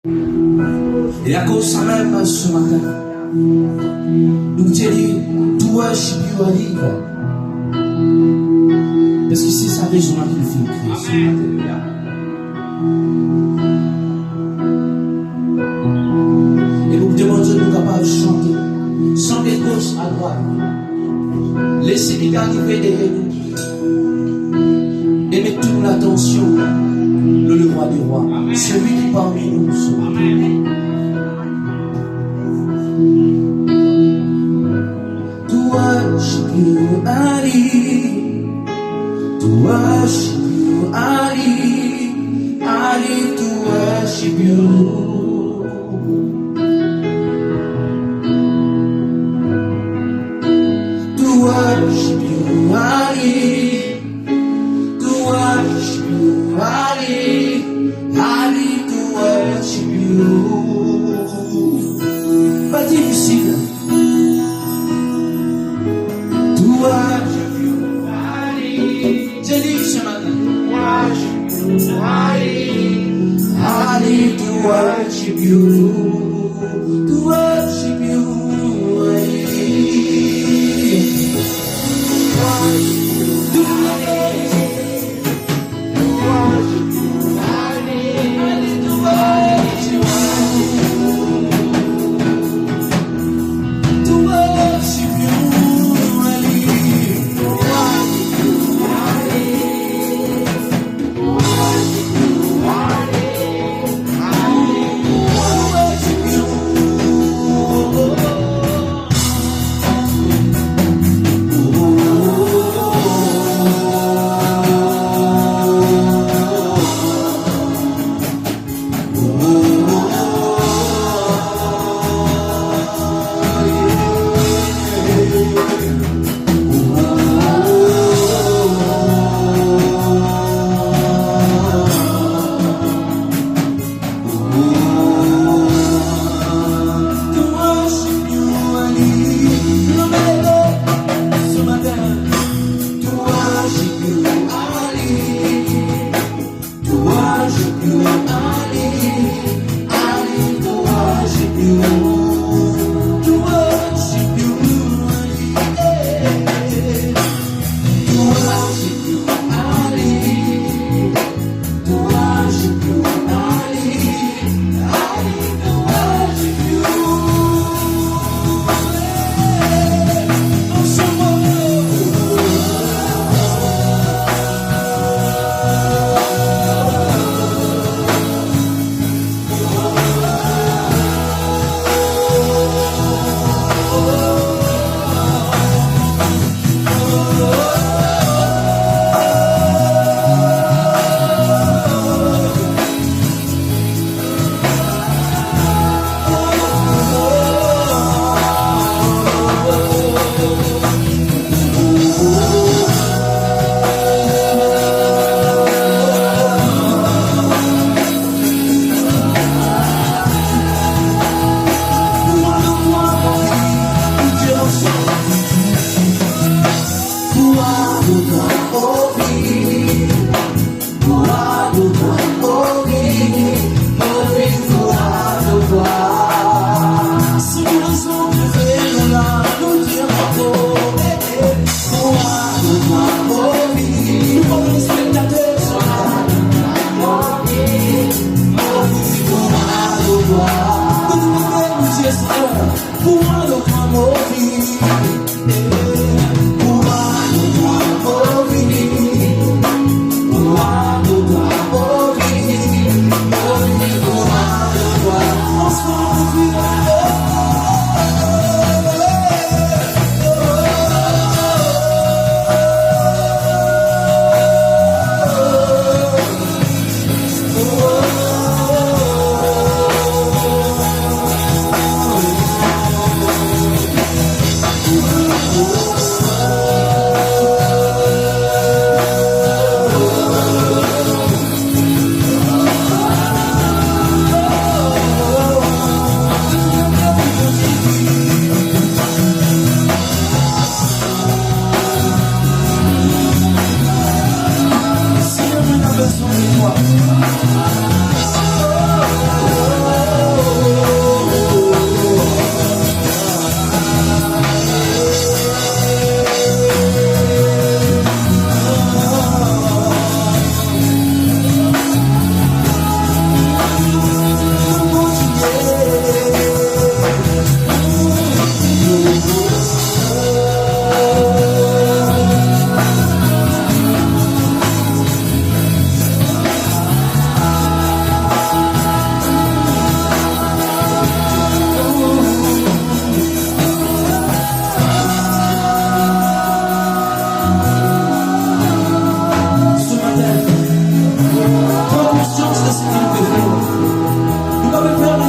Et à cause de ça même, ce matin, nous disons, to worship you are here. Parce que c'est sa raison qu'il fait crier ce matin. Et nous demandons de nous capables de chanter, sans des gauche à droite. Laissez-les arriver derrière nous. Et mettons l'attention, le roi des rois, celui qui parmi nous sommes. Amen. To worship you, Ali. To worship you, Ali. Ali, to worship you. To worship you, Ali. To worship you, Ali. Ali, to worship you. Pas difficile. To worship you, Ali. J'ai dit ce matin. To worship you, Ali. Ali, to worship you. To worship you, Ali. To You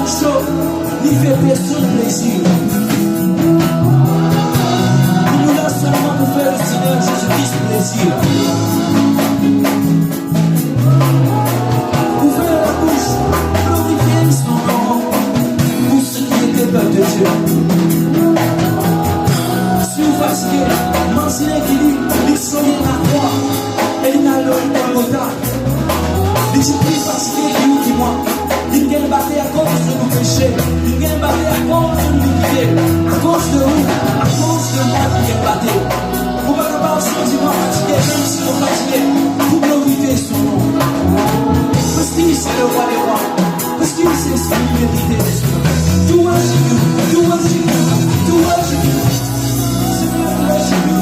personne chaud, ni fait personne plaisir. Il nous l'a seulement pour faire le Seigneur Jésus-Christ plaisir. Ouvrez la bouche, glorifiez son nom pour ceux qui étaient peur de Dieu. Si vous fatiguez, mentionnez qui dit, il soigne la croix et il n'a l'homme dans le temps. Il dit plus fatigué qui nous dit moi. Il vient battre à cause de nos péchés. Il vient battre à cause de l'unité. À cause de vous, à cause de moi qui vient battre. Vous ne pouvez pas sentiment fatigué, même si vous fatiguez, pour glorifier son nom. Parce qu'il c'est le roi des rois. Parce qu'il c'est ce qui mérite des choses. To worship you, to worship you, to worship you. C'est pour worship you.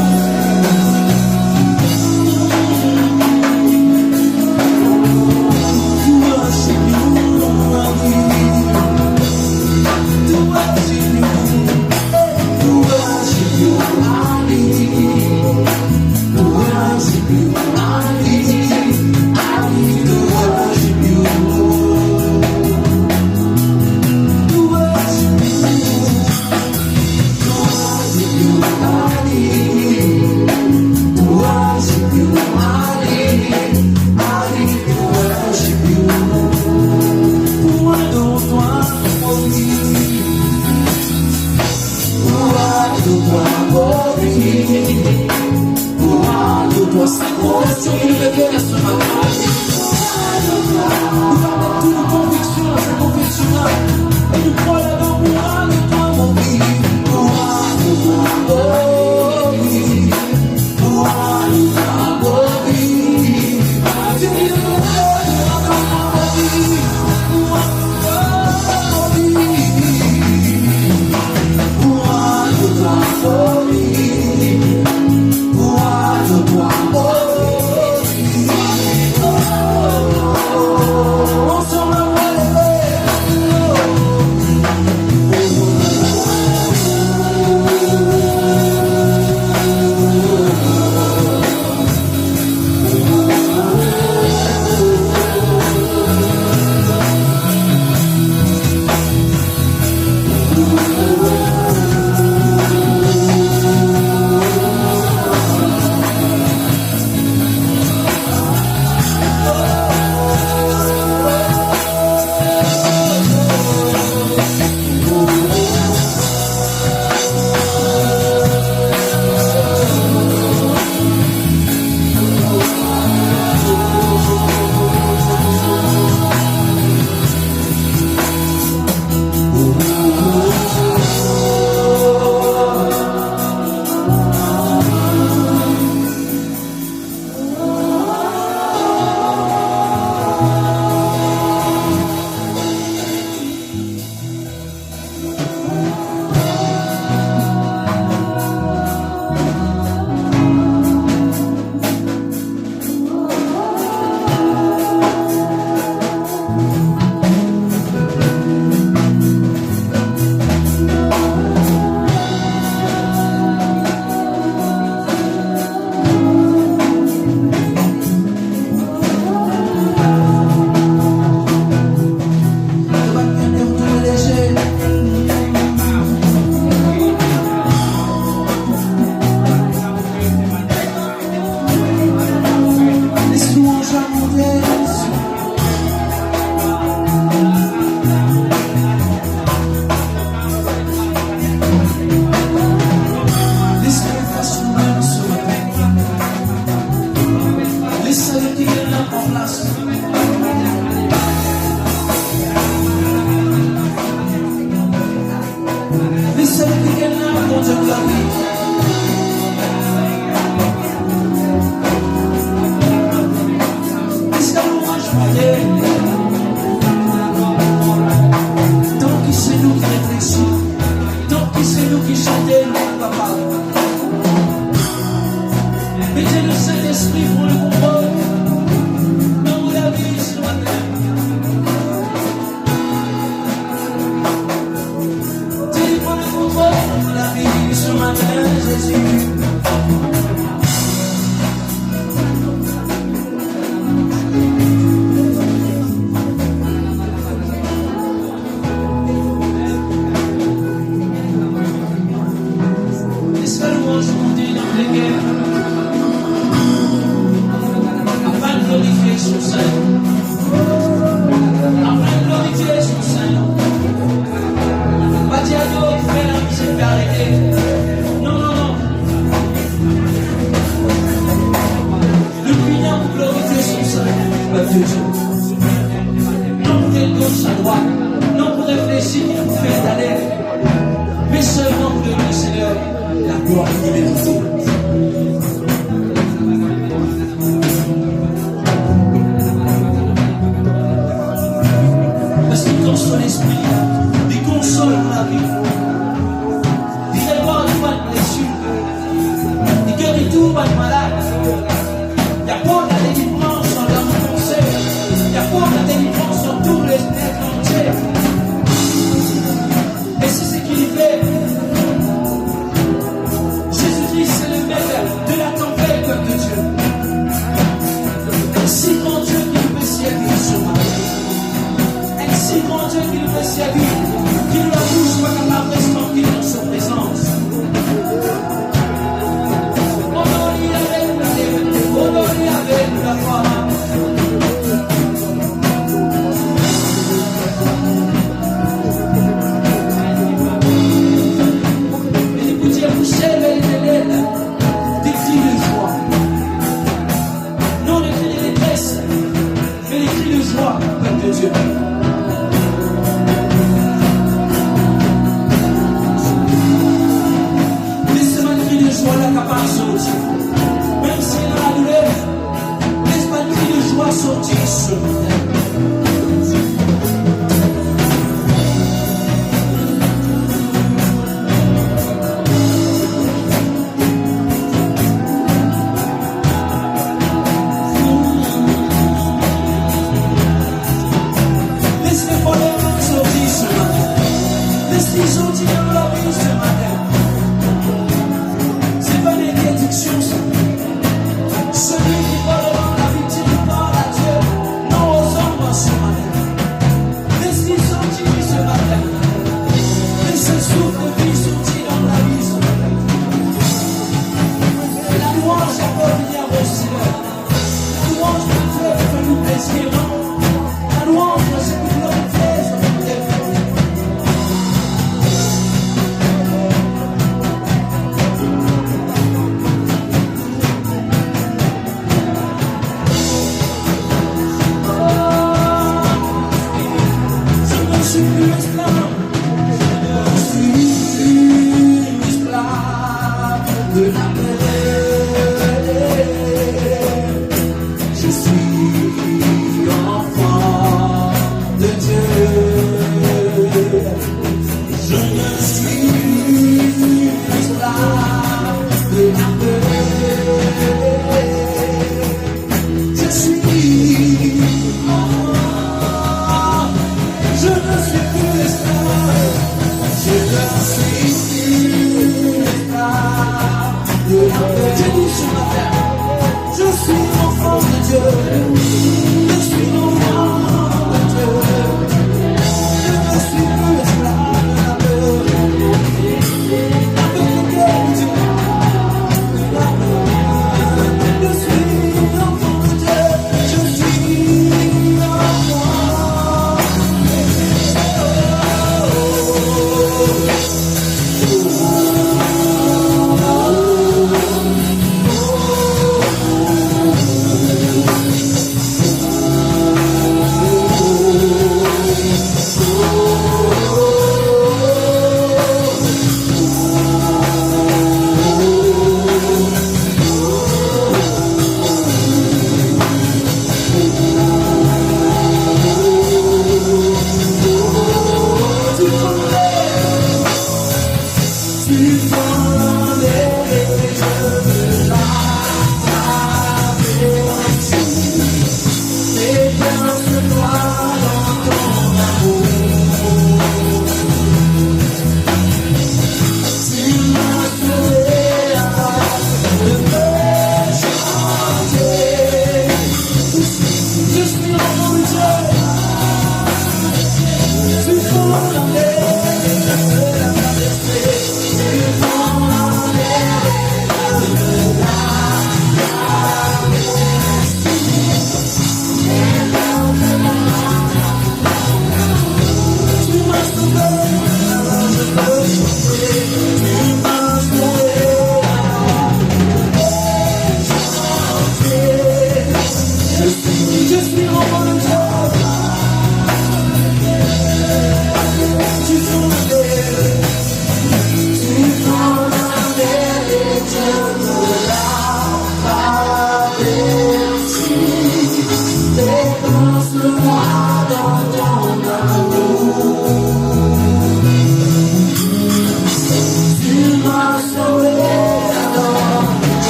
Saint-Esprit, il console la vie. Il répare tout mal blessure. Il guérit tout mal malade. Il y a pas de la délivrance dans mon conseil. Il y a pas de la délivrance dans tous les êtres entiers. Et c'est ce qu'il fait. Jésus-Christ, c'est le maître de la tempête de Dieu. Un si grand Dieu qui nous peut servir sur ma vie. Un si grand Dieu qui nous peut servir, qui nous la bouche soit capable de rester dans sa présence. Honorer avec la foi. Et vous dire, vous chèvez l'éternel, des cris de joie. Non les cris de détresse, mais les cris de joie, peuple de Dieu. Laissez-moi le cri de joie là capable de sortir. Même s'il y a la douleur, laisse-moi le cri de joie sortir sur nous.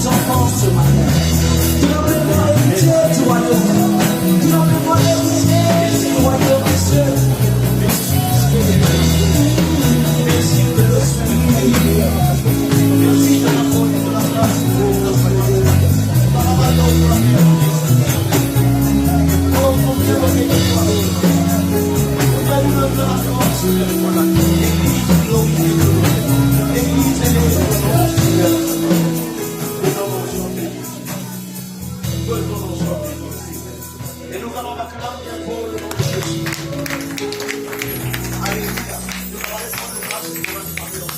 enfants ce matin. Tu n'as même pas hérité du royaume. Tu n'as même pas hérité du royaume des cieux. Merci de le suivre. Merci de la foi et de la grâce. Oh mon Dieu, l'église glorifie l'église est et nous allons acclamer pour le nom de Jésus. Alléluia. Nous allons répondre grâce pour la parole.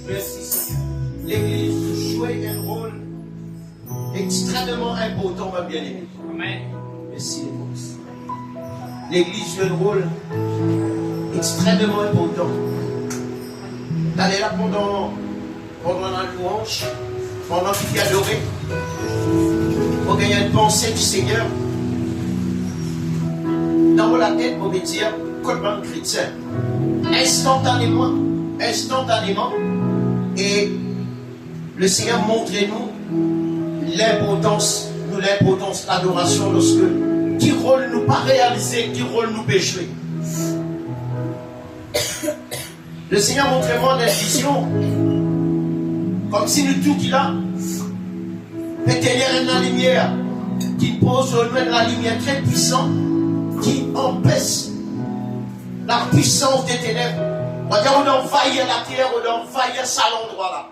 Merci Seigneur. L'église joue un rôle extrêmement important, ma bien-aimée. Amen. Merci les boss. L'église joue un rôle extrêmement important. D'aller là pendant la louange, pendant qu'il y a adoré, pour gagner une pensée du Seigneur. Dans la tête, pour me dire, comme un chrétien, instantanément, et le Seigneur montre-nous l'importance de l'adoration lorsque qui rôle nous pas réaliser, qui rôle nous pécher. Le Seigneur montre-moi une vision, comme si nous tout qu'il a, peut-être la lumière, qui pose au loin la lumière très puissante, qui empêche la puissance des ténèbres. On va dire, on envahit la terre, on envahit cet endroit-là.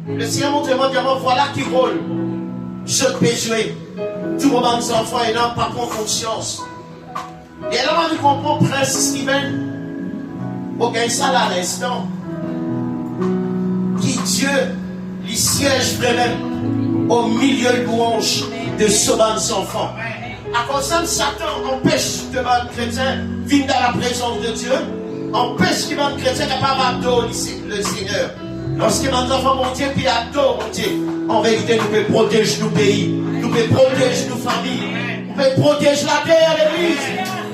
Le Seigneur montre-moi, voilà qui rôle. Je peux jouer. Tout le monde, les enfants, et n'ont pas prendre conscience. Et là, on comprend Prince Steven, pour gagner ça là à l'instant, qui Dieu, lui siège vraiment au milieu de louange de ce bande enfants. À cause de Satan empêche que les chrétiens viennent dans la présence de Dieu, empêche que les chrétiens capable d'adorer le Seigneur. Lorsque les enfants mon Dieu, puis adorent mon Dieu, en vérité, nous pouvons protéger nos pays, nous pouvons protéger nos familles, nous pouvons protéger la terre, l'église.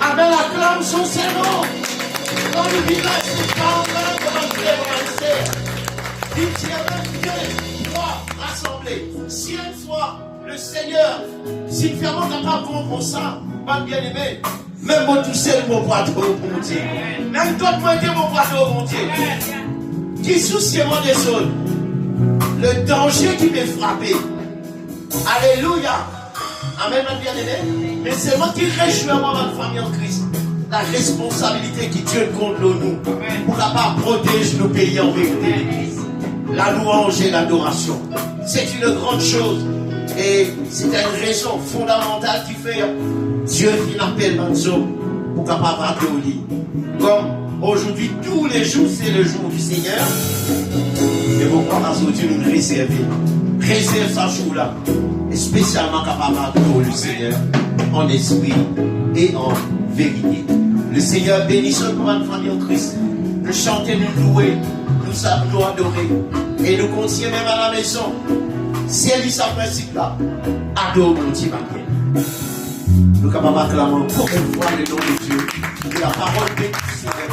Amen, acclame son Seigneur. Dans le village, c'est pas encore comme un il tient même Dieu, trois rassemblés. Si une fois le Seigneur, si vraiment n'a pas bon pour ça, pas bien aimé, même moi tout seul, mon poitou, mon Dieu. Même toi, moi, mon poitou, mon Dieu. Qui soucie-moi des autres. Le danger qui m'est frappé. Alléluia. Amen, ma bien-aimé. Mais c'est moi qui réjouis moi, ma famille en Christ. La responsabilité qui Dieu compte nous pour capable protéger nos pays en vérité. La louange et l'adoration. C'est une grande chose. Et c'est une raison fondamentale qui fait Dieu qui appelle Manzo pour capable adorer. Comme aujourd'hui, tous les jours, c'est le jour du Seigneur. Et pourquoi parce que Dieu nous réserve. Réserve ce jour-là. Et spécialement capable d'adorer le Seigneur en esprit et en vérité. Le Seigneur bénisse notre famille en Christ. Nous chanter, nous louer, nous adorer. Et nous continuons même à la maison. Si elle dit ça principe là, adore mon petit matin. Nous sommes capables d'acclamer encore une fois le nom de Dieu. Que la parole bénisse du Seigneur.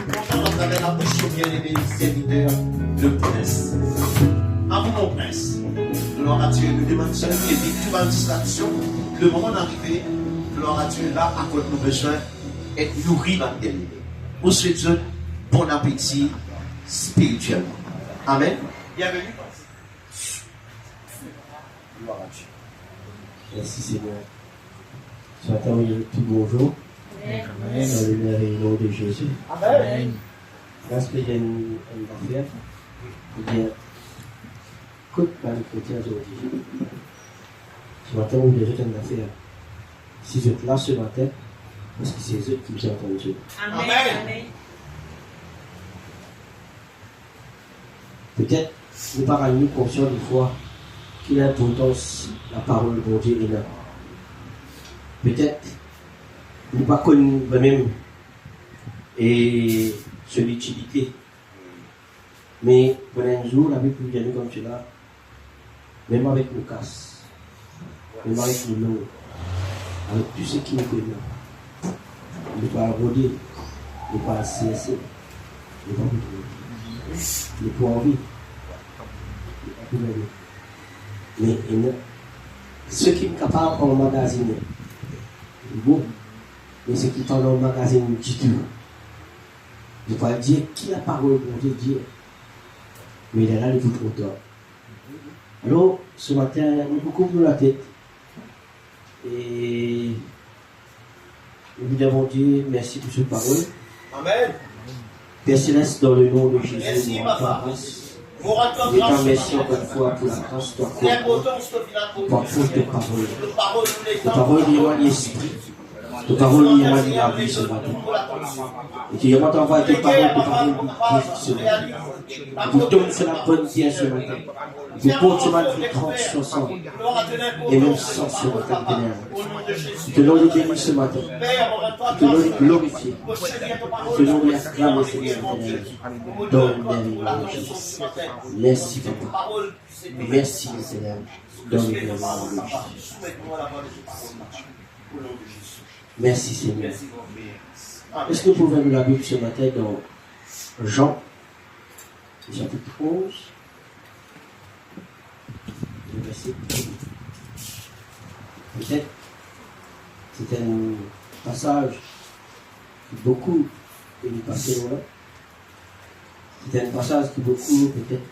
Nous comptons à travers la bouche bien-aimé du serviteur, le prince. À vous, mon prince. Gloire à Dieu. Nous demandons ça, nous évitons toute ma distraction. Le moment d'arriver, gloire à Dieu, là, à quoi nous besoin être nourris dans le Pour ce Dieu, bon appétit spirituellement. Amen. Bienvenue. Gloire à Dieu. Merci Seigneur. Ce matin, oui, tout bonjour. Amen. Dans le nom de Jésus. Amen. Grâce que j'ai une affaire. Eh bien, écoute, par les chrétiens aujourd'hui. Ce matin, vous avez une affaire. Si vous êtes là ce matin, parce que c'est eux qui vous ont entendu. Amen. Amen. Peut-être, nous parlons conscients des fois qu'il a l'importance la parole de Dieu est là. Peut-être, nous pas connu même et son utilité. Mais pendant un jour, avec nous venir comme cela, même avec nos casses, même avec nos noms, avec tout ce qui nous connaît, nous pas aborder, nous pas CSC, nous pas nous pas envie. gouverner. Mais ceux qui sont capables en magasiner, bon, mais ceux qui sont dans le magazine du tout. Je ne peux pas dire qui la parole pour Dieu, mais il est là depuis trop tard. Alors, ce matin, on beaucoup pour la tête. Et nous disons Dieu, merci pour cette parole. Amen. Père Céleste, dans le nom de Jésus, Merci, nous ma rendons femme. grâce. Vous rendez Et grâce. t'en merci encore une fois pour la grâce de toi. L'importance de la Pour faute de parole. Le parole de La l'État. parole liée l'esprit. La parole liée à la vie ce matin. Et tu vas t'envoyer tes paroles, tes paroles pour ce matin. Pour tomber sur la bonne pierre ce matin. Pour porter ma vie 30, 60 et même 100 ce matin. Que l'on le bénisse ce matin. Que l'on le glorifie. Que l'on le acclame, Seigneur. Dans le nom de Jésus. Merci, Papa. Merci, Seigneur. Dans le nom de Jésus. Merci, Seigneur. Est-ce que vous pouvez nous la Bible ce matin dans Jean, chapitre 11, le verset 1. Peut-être c'est un passage qui beaucoup est passé loin. C'est un passage que beaucoup peut-être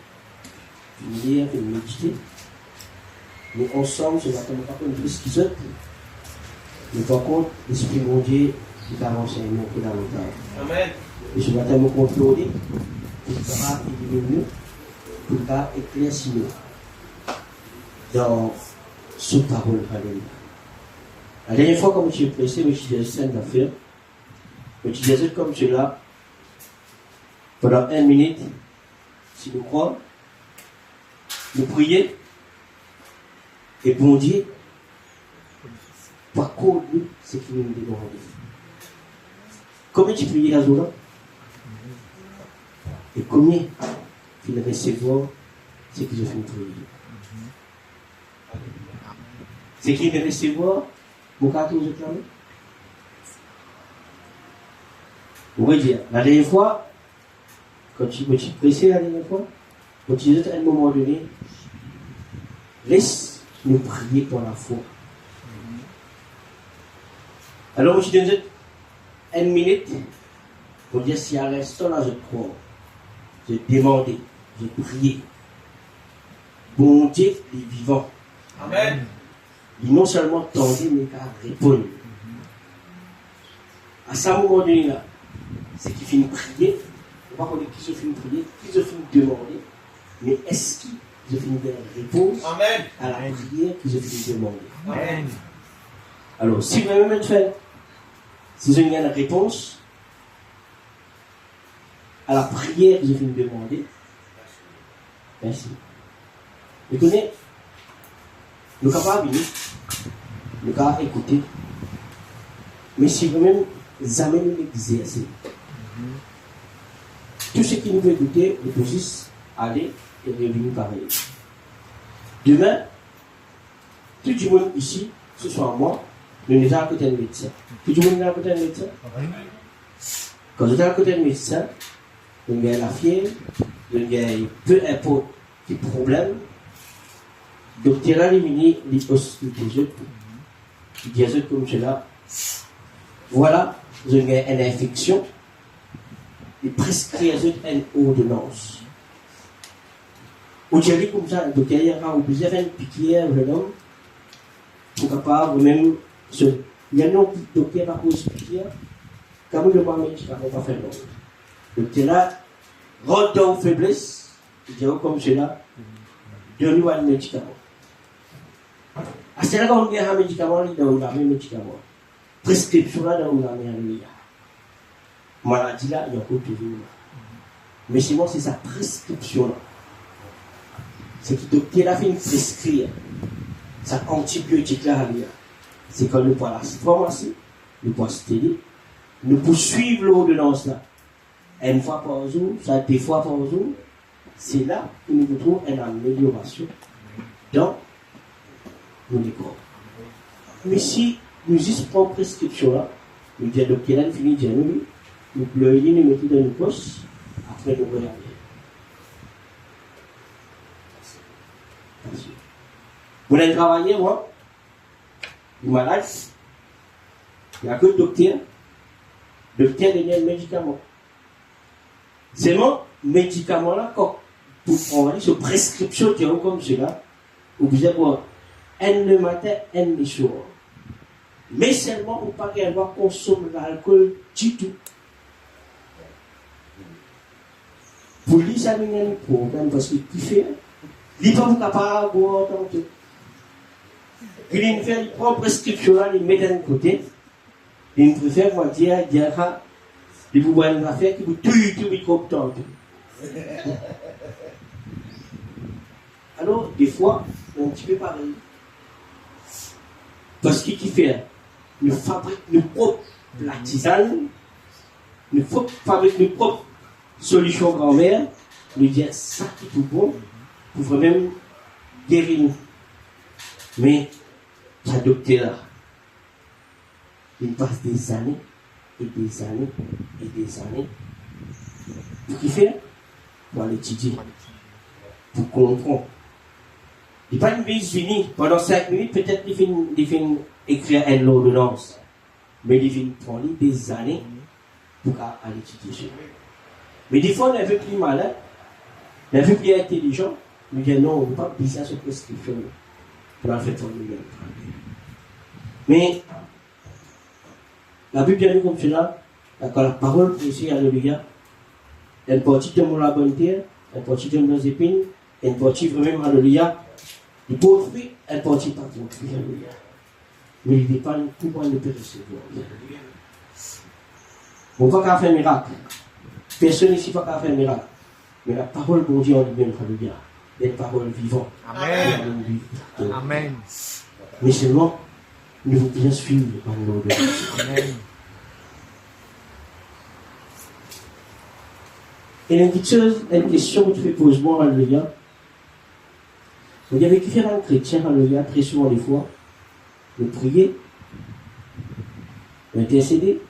lire et méditer. Mais ensemble, ce matin, nous parlons de plus qu'ils autres. Mais par contre, l'Esprit de mon Dieu qui a renseigné beaucoup davantage. Amen. Et ce matin, nous contrôler pour pouvoir éliminer nous, pour pouvoir éclaircir nous dans ce parole. Alléluia. La dernière fois, comme je suis pressé, je suis des scènes d'affaires. Je disais comme cela, pendant 1 minute, si nous croyons, nous prier, et bon Dieu, par contre, c'est qui nous demande. Combien tu pries à Zola? Et combien tu le recevoir, c'est qu'ils ont fait prier. C'est qui le recevoir, mon carton de réclamer. Vous voyez dire, la dernière fois, quand tu me pressé la dernière fois, quand tu disais à un moment donné, laisse nous prier pour la foi. Alors, je donne 1 minute pour dire si à l'instant là je crois, je demandais, je priais. Bon Dieu est vivant. Amen. Il non seulement tendait, mais qu'à répondre. À ce moment donné là, c'est qu'il finit de prier. On va pas dire qui se finit de prier, qui se finit de demander, mais est-ce qu'il se finit de répondre Amen. à la prière qui se finit de demander. Amen. Alors, si vous avez même fait, si vous avez une réponse à la prière que je viens de demander, merci. Vous connaissez, nous sommes capables de venir, nous sommes écouter, mais si vous-même amenez l'exercice, tout ce qui nous veut écouter, nous pouvons juste aller et revenir pareil. Demain, tout le monde ici, ce soit moi, nous sommes à côté d'un médecin. Tout le monde est à côté d'un médecin. Quand vous êtes à côté d'un médecin, vous avez la fièvre, vous avez peu importe quel problème, le docteur a éliminé les hospitalités, qui disent comme cela. Voilà, vous avez une infection, il prescrit une ordonnance. Aujourd'hui, comme ça, le docteur a obligé de faire une piqûre, le nom, pour capable même. Il y a un docteur par cause piqûre, comme le pas médicament, pas faire l'autre. Le docteur là, rentre dans faiblesse, il dit comme cela, donne-nous un médicament. À ce moment-là, on a un médicament, il donne un médicament. Prescription là, on a un médicament. Maladie là, il y a encore toujours. Mais chez moi, c'est sa prescription là. C'est que le docteur a fait une prescription. Sa antibiotique là, c'est quand nous prenons la pharmacie, nous prenons la télé, nous poursuivons l'ordonnance là. Une fois par jour, ça 2 fois par jour, c'est là que nous trouvons une amélioration dans nos corps. Mais si nous juste prenons prescription là, nous disons docteur là, nous finissons de dire nous pleurons, nous mettons dans une poche, après nous regardons. Vous allez travailler, moi, il est malade, il n'y a que le docteur donne un médicament. C'est mon médicament là, pour on va dire, sur prescription qui est comme cela, vous allez boire un le matin, un le soir. Mais seulement pour pas qu'elle va consommer l'alcool du tout. Pour lui, ça n'a pas de problème parce qu'il fait. Il n'est pas capable de boire autant que. Il fait une prescription là, il met d'un côté. Il préfère moi dire, il vous voit une affaire qui vous tue tout microbe tant. Alors, des fois, c'est un petit peu pareil. Parce qu'il fait, nous fabrique nos propres tisanes, nous fabrique nos propres solutions grand-mère, nous dire ça qui est tout bon, pour vraiment guérir nous. Mais, ça docteur là, il passe des années, et des années, et des années, pour qu'il fait, pour aller étudier, pour comprendre. Il n'y a pas une mise finie. Pendant 5 minutes, peut-être il finit écrire une ordonnance. Mais il finit prendre des années pour aller étudier. Mais des fois, on est un peu plus malin, on est un peu plus intelligent. On dit non, on ne peut pas dire ça sur prescription. Pour la faire tourner le travail. Mais la Bible dit comme cela, quand la parole précise, alléluia, elle porte de mon la bonne terre, elle porte de nos épines, elle porte vraiment, alléluia. Il peut offrir, elle porte pas pour offrir, alléluia. Mais il dépend de comment il peut recevoir. On ne peut pas faire un miracle. Personne ici ne peut pas faire un miracle. Mais la parole de Dieu en lui-même, alléluia, est une parole vivante. Amen. Amen. Mais seulement, nous devons bien suivre par nos Dieu. Amen. Et une petite chose, une question que tu fais poser moi, alléluia. Il y avait différents chrétiens, alléluia, très souvent des fois, de prier, d'intercéder,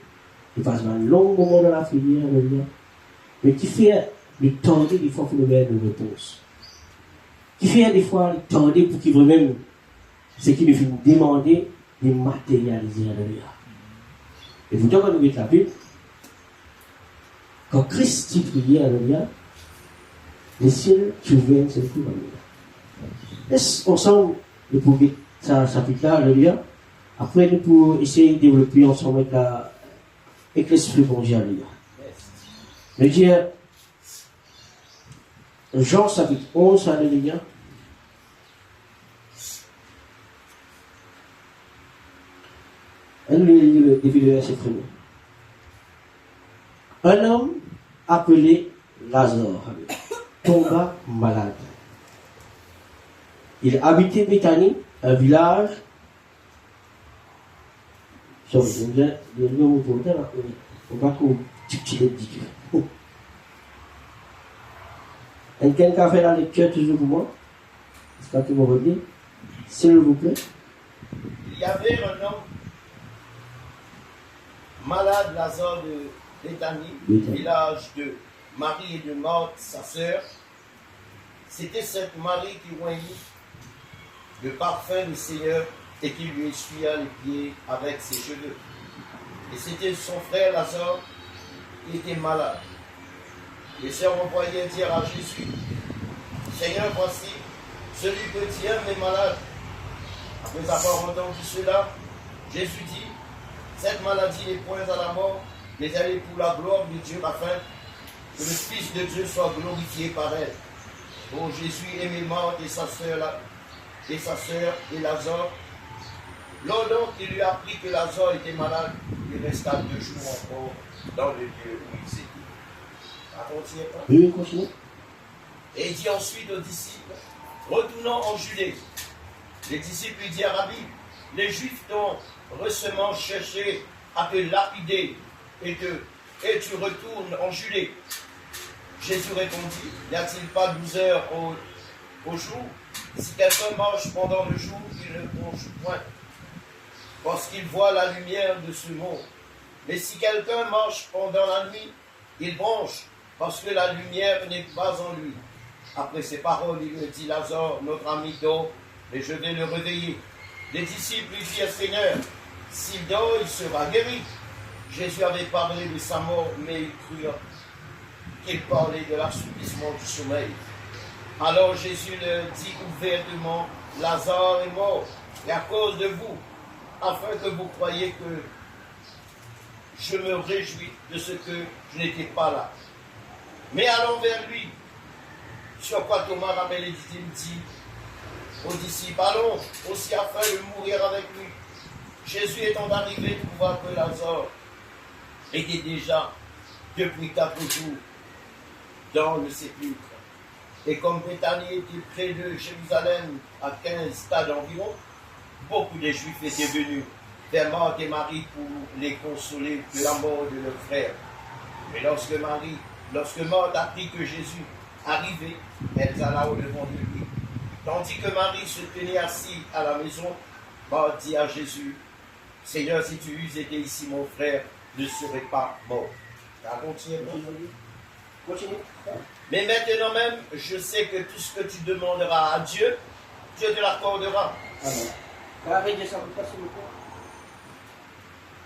ils passent un long moment dans la prière, alléluia. Mais qui fait le tendre des fois pour nous mettre une réponse. Qui fait des fois le tendre pour qu'il veut même, ce qui nous fait nous demander de matérialiser, alléluia. Et vous quand nous mettons la Bible, quand Christ priait, alléluia, les cieux s'ouvraient, c'est tout, alléluia. Est-ce ensemble de pouvoir ça chapitre-là, alléluia. Après, nous pouvons essayer de développer ensemble avec l'Esprit bon Dieu, alléluia. Je dis, Jean chapitre 11, alléluia. Elle lit le début de verset premier. Un homme appelé Lazare tomba malade. Il habitait Béthanie, un village. On va qu'on petit dit. Quelqu'un qui a fait la lecture toujours pour moi? Est-ce que tu m'as redit? S'il vous plaît. Il y avait un homme malade, Lazare de Béthanie, village de Marie et de Marthe, sa sœur. C'était cette Marie qui oignit le parfum du Seigneur et qui lui essuya les pieds avec ses cheveux. Et c'était son frère Lazare qui était malade. Les sœurs envoyaient dire à Jésus, Seigneur, voici, celui que tu aimes est malade. Après avoir entendu cela, Jésus dit, cette maladie n'est point à la mort, mais elle est pour la gloire de Dieu, afin que le Fils de Dieu soit glorifié par elle. Oh, Jésus aimait Marthe et sa sœur et Lazare. Lors donc il lui apprit que Lazare était malade, il resta 2 jours encore dans le lieu où il s'était. Oui, continue. Et il dit ensuite aux disciples, retournant en Judée. Les disciples lui dirent, Rabbi, les Juifs t'ont récemment cherché à te lapider et tu retournes en Judée. Jésus répondit, n'y a-t-il pas 12 heures au jour? Si quelqu'un marche pendant le jour, il ne bronche point, parce qu'il voit la lumière de ce monde. Mais si quelqu'un marche pendant la nuit, il bronche, parce que la lumière n'est pas en lui. Après ces paroles, il lui dit, Lazare, notre ami dort, mais je vais le réveiller. Les disciples lui dirent, Seigneur, s'il dort, il sera guéri. Jésus avait parlé de sa mort, mais ils crurent qu'il parlait de l'assouplissement du sommeil. Alors Jésus leur dit ouvertement, Lazare est mort, et à cause de vous, afin que vous croyiez que je me réjouis de ce que je n'étais pas là. Mais allons vers lui. Sur quoi Thomas rappelait, dit aux disciples, allons aussi afin de mourir avec lui. Jésus étant arrivé, trouva que Lazare était déjà depuis 4 jours dans le sépulcre. Et comme Béthanie était près de Jérusalem, à 15 stades environ, beaucoup de Juifs étaient venus vers Marthe et Marie pour les consoler de la mort de leur frère. Mais lorsque Marthe apprit que Jésus arrivait, elle alla au-devant de lui. Tandis que Marie se tenait assise à la maison, Marthe dit à Jésus, Seigneur, si tu eusses été ici, mon frère ne serait pas mort. Ça continue. Continue. Mais maintenant même, je sais que tout ce que tu demanderas à Dieu, Dieu te l'accordera.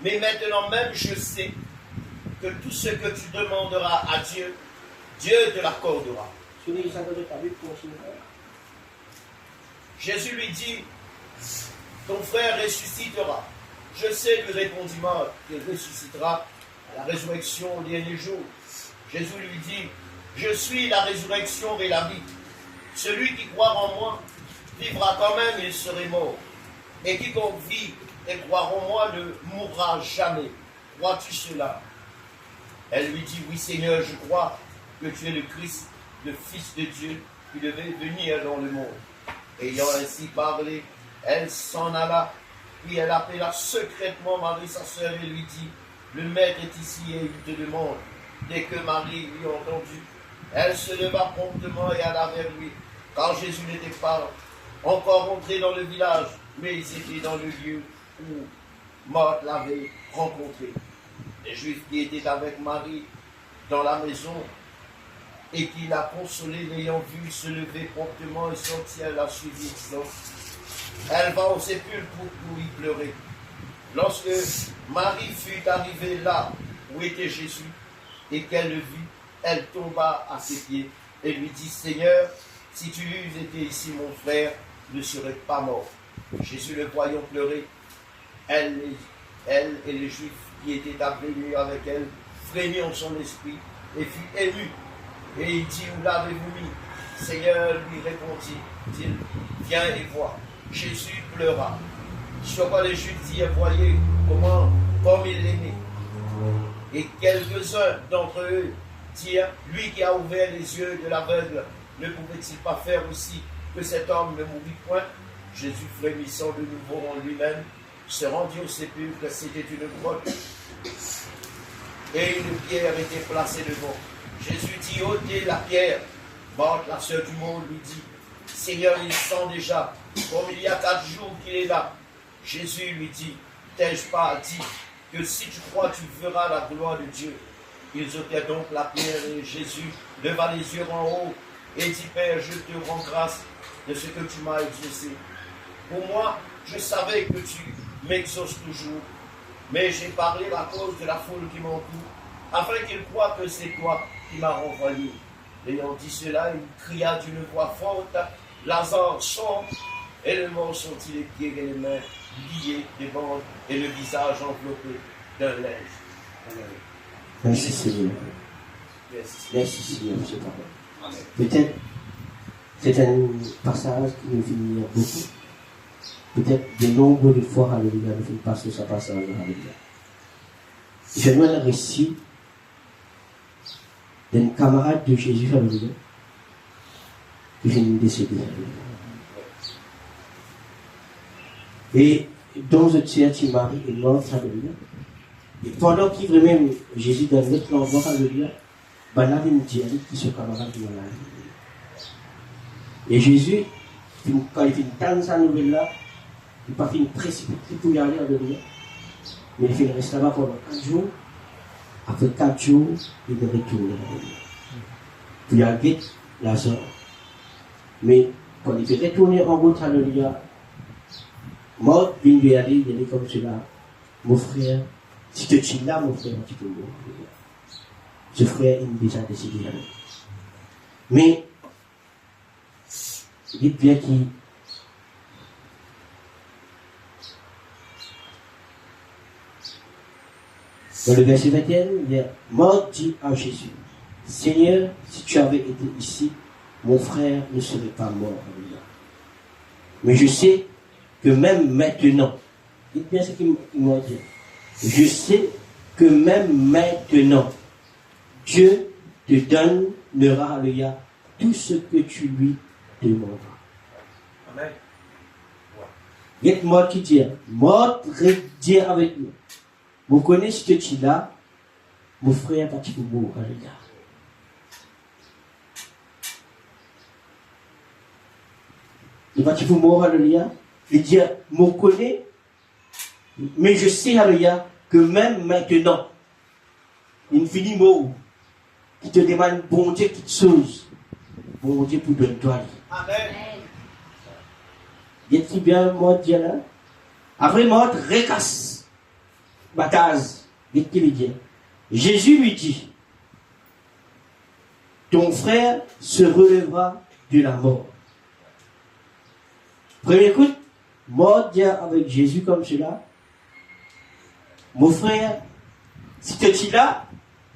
Mais maintenant même, je sais que tout ce que tu demanderas à Dieu, Dieu te l'accordera. Jésus lui dit, ton frère ressuscitera. Je sais, lui répondit Marthe, qu'il ressuscitera à la résurrection au dernier jour. Jésus lui dit, je suis la résurrection et la vie. Celui qui croit en moi vivra quand même, il serait mort. Et quiconque vit et croit en moi ne mourra jamais. Crois-tu cela? Elle lui dit, oui Seigneur, je crois que tu es le Christ, le Fils de Dieu, qui devait venir dans le monde. Ayant ainsi parlé, elle s'en alla, puis elle appela secrètement Marie, sa sœur, et lui dit, le maître est ici et il te demande. Dès que Marie lui entendit, elle se leva promptement et alla vers lui, car Jésus n'était pas encore entré dans le village, mais ils étaient dans le lieu où Marthe l'avait rencontré. Les Juifs qui étaient avec Marie dans la maison et qui l'a consolée, l'ayant vue se lever promptement et sortir, la suivit, disant, elle va au sépulcre pour y pleurer. Lorsque Marie fut arrivée là où était Jésus et qu'elle le vit, elle tomba à ses pieds et lui dit, Seigneur, si tu eusses été ici, mon frère ne serait pas mort. Jésus le voyant pleurer, elle et les Juifs qui étaient venus avec elle frémit en son esprit et fut ému. Et il dit, où l'avez-vous mis? Seigneur, lui répondit-il, viens et vois. Jésus pleura. Sur quoi les Juifs dirent, voyez comme il l'aimait. Et quelques-uns d'entre eux dirent, lui qui a ouvert les yeux de l'aveugle, ne pouvait-il pas faire aussi que cet homme ne mourût point? Jésus, frémissant de nouveau en lui-même, se rendit au sépulcre, c'était une grotte, et une pierre était placée devant. Jésus dit, ôtez la pierre. Marthe, la sœur du monde, lui dit, Seigneur, il sent déjà, comme il y a 4 jours qu'il est là. Jésus lui dit, t'ai-je pas dit que si tu crois, tu verras la gloire de Dieu? Ils ôtèrent donc la pierre et Jésus leva les yeux en haut et dit, Père, je te rends grâce de ce que tu m'as exaucé. Pour moi, je savais que tu m'exauces toujours, mais j'ai parlé à cause de la foule qui m'entoure, afin qu'ils croient que c'est toi qui m'as renvoyé. Ayant dit cela, il cria d'une voix forte, Lazare sort, et le mort sortit les pieds et les mains liés des bandes et le visage enveloppé d'un linge. Merci Seigneur. Merci Seigneur, c'est parole. Peut-être c'est un passage qui nous finit beaucoup. Peut-être de nombreuses fois, alléluia, nous finissons passer ce passage, alléluia. Je vois le récit d'un camarade de Jésus, alléluia, qui vient de décéder, alléluia. Et dans ce tiers, Marie est morte, alléluia. Et pendant qu'il vraiment Jésus dans notre endroit, alléluia, ben là, il me dit qui ce camarade qui m'a là. Et Jésus, quand il finit tant sa nouvelle-là, il n'a pas fini précipité pour y aller, alléluia. Mais il fait rester là-bas pendant 4 jours. Après 4 jours, il est retourné, alléluia. Puis il y a Lazare Mais quand il fait retourner en route, alléluia, Maud vient lui aller, il est comme cela. Mon frère, si tu es là, mon frère, tu peux mourir. Ce frère, il a déjà décidé d'aller. Mais, dites bien qu'il dans le verset 21, il y a Maud dit à Jésus, Seigneur, si tu avais été ici, mon frère ne serait pas mort. Mais je sais que même maintenant, dites bien ce qu'il m'a dit, je sais que même maintenant, Dieu te donnera, alléluia, tout ce que tu lui demanderas. Amen. Il y a Maud qui dit, Maud dit avec nous, vous connaissez ce que tu es là, mon frère va te mourir, alléluia. Il va te mourir, alléluia. Il dit, je connais, mais je sais, alléluia, que même maintenant, il finit mort, qui te demande, bon Dieu, quelque chose, bon Dieu, pour donner toi. Amen. Il est bien, mort, Dieu là. Après, mort, recasse, bataille, il dit, Jésus lui dit, ton frère se relèvera de la mort. Premier écoute, mort dit avec Jésus comme cela, mon frère, si tu es là,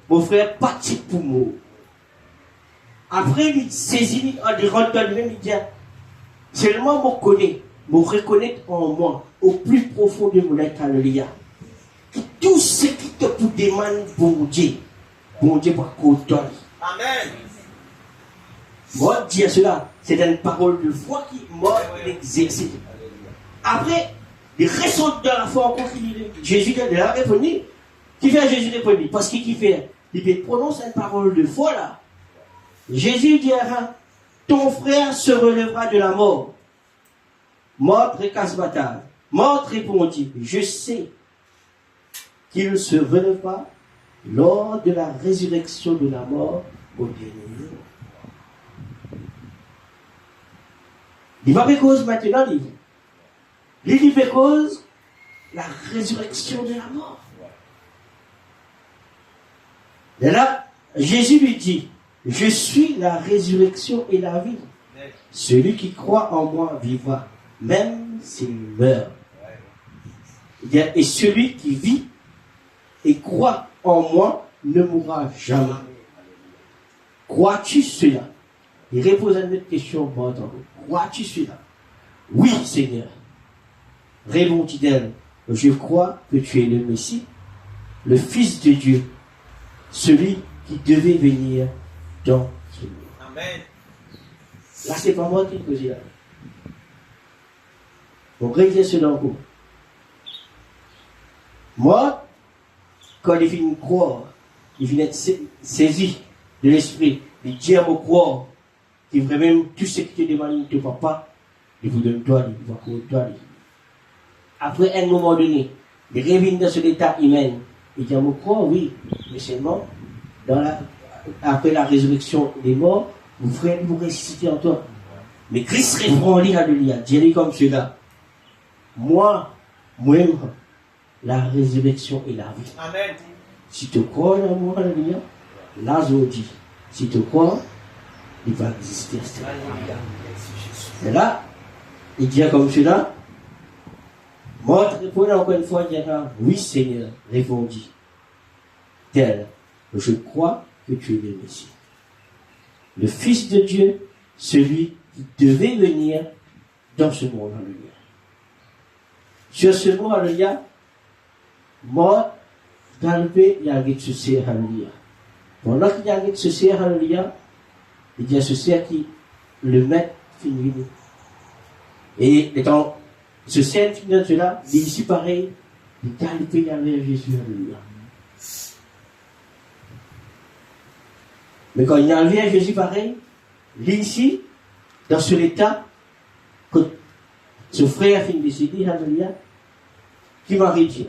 mon frère partit pour mourir. Après, il saisit, il rentre dans lui-même, il dit, seulement me connaît, me reconnaître en moi, au plus profond de mon être, alléluia. Tout ce qui te demande, bon Dieu va contenter. Amen. Moi, dire cela, c'est une parole de foi qui, moi, l'exercite. Après, il ressort dans la foi encore Jésus a répondu. Qui fait Jésus répondre? Parce qu'il fait, il prononce une parole de foi là. Jésus dira, ton frère se relèvera de la mort. Mort recasse bataille. Mort répondit, je sais qu'il se relèvera lors de la résurrection de la mort au dernier jour. Il va faire cause maintenant, il fait cause la résurrection de la mort. Et là, Jésus lui dit, je suis la résurrection et la vie. Celui qui croit en moi vivra, même s'il meurt. Et celui qui vit et croit en moi ne mourra jamais. Crois-tu cela? Il répond à une autre question. Crois-tu cela? Oui, Seigneur. Répondit-elle, je crois que tu es le Messie, le Fils de Dieu, celui qui devait venir dans ce monde. Amen. Là, c'est pas moi qui le dis là. On revient cela en cours. Moi, quand il vient croire, il vient être saisi de l'esprit, il dit à me croire, qu'il vraiment tout ce qui te demande de papa, il vous donne toi, il va pour toi. Après un moment donné, il revient dans cet état humain, il dit à me croire, oui, mais seulement, après la résurrection des morts, vous ferez vous ressusciter en toi. Mais Christ répond, alléluia, dis comme cela. Moi, moi-même, la résurrection et la vie. Amen. Si tu crois en moi, alléluia, Lazare dit, si tu crois, il va exister. Et là, il dit comme cela, moi, je réponds encore une fois, il dira, oui Seigneur, répondit, tel, je crois que tu es le Messie, le Fils de Dieu, celui qui devait venir dans ce monde, alléluia. Sur ce monde, alléluia, moi, dans le pays, il y a un souci, alléluia. Pendant qu'il y a un souci, alléluia, il y a ce cerf qui, le maître, finit. Et étant, ce cerf finit de cela, il est ici pareil, il est allé avec Jésus, alléluia. Mais quand il est arrivé à Jésus pareil, il est ici, dans ce état, que ce frère finit de se dire, alléluia, qui m'a dit.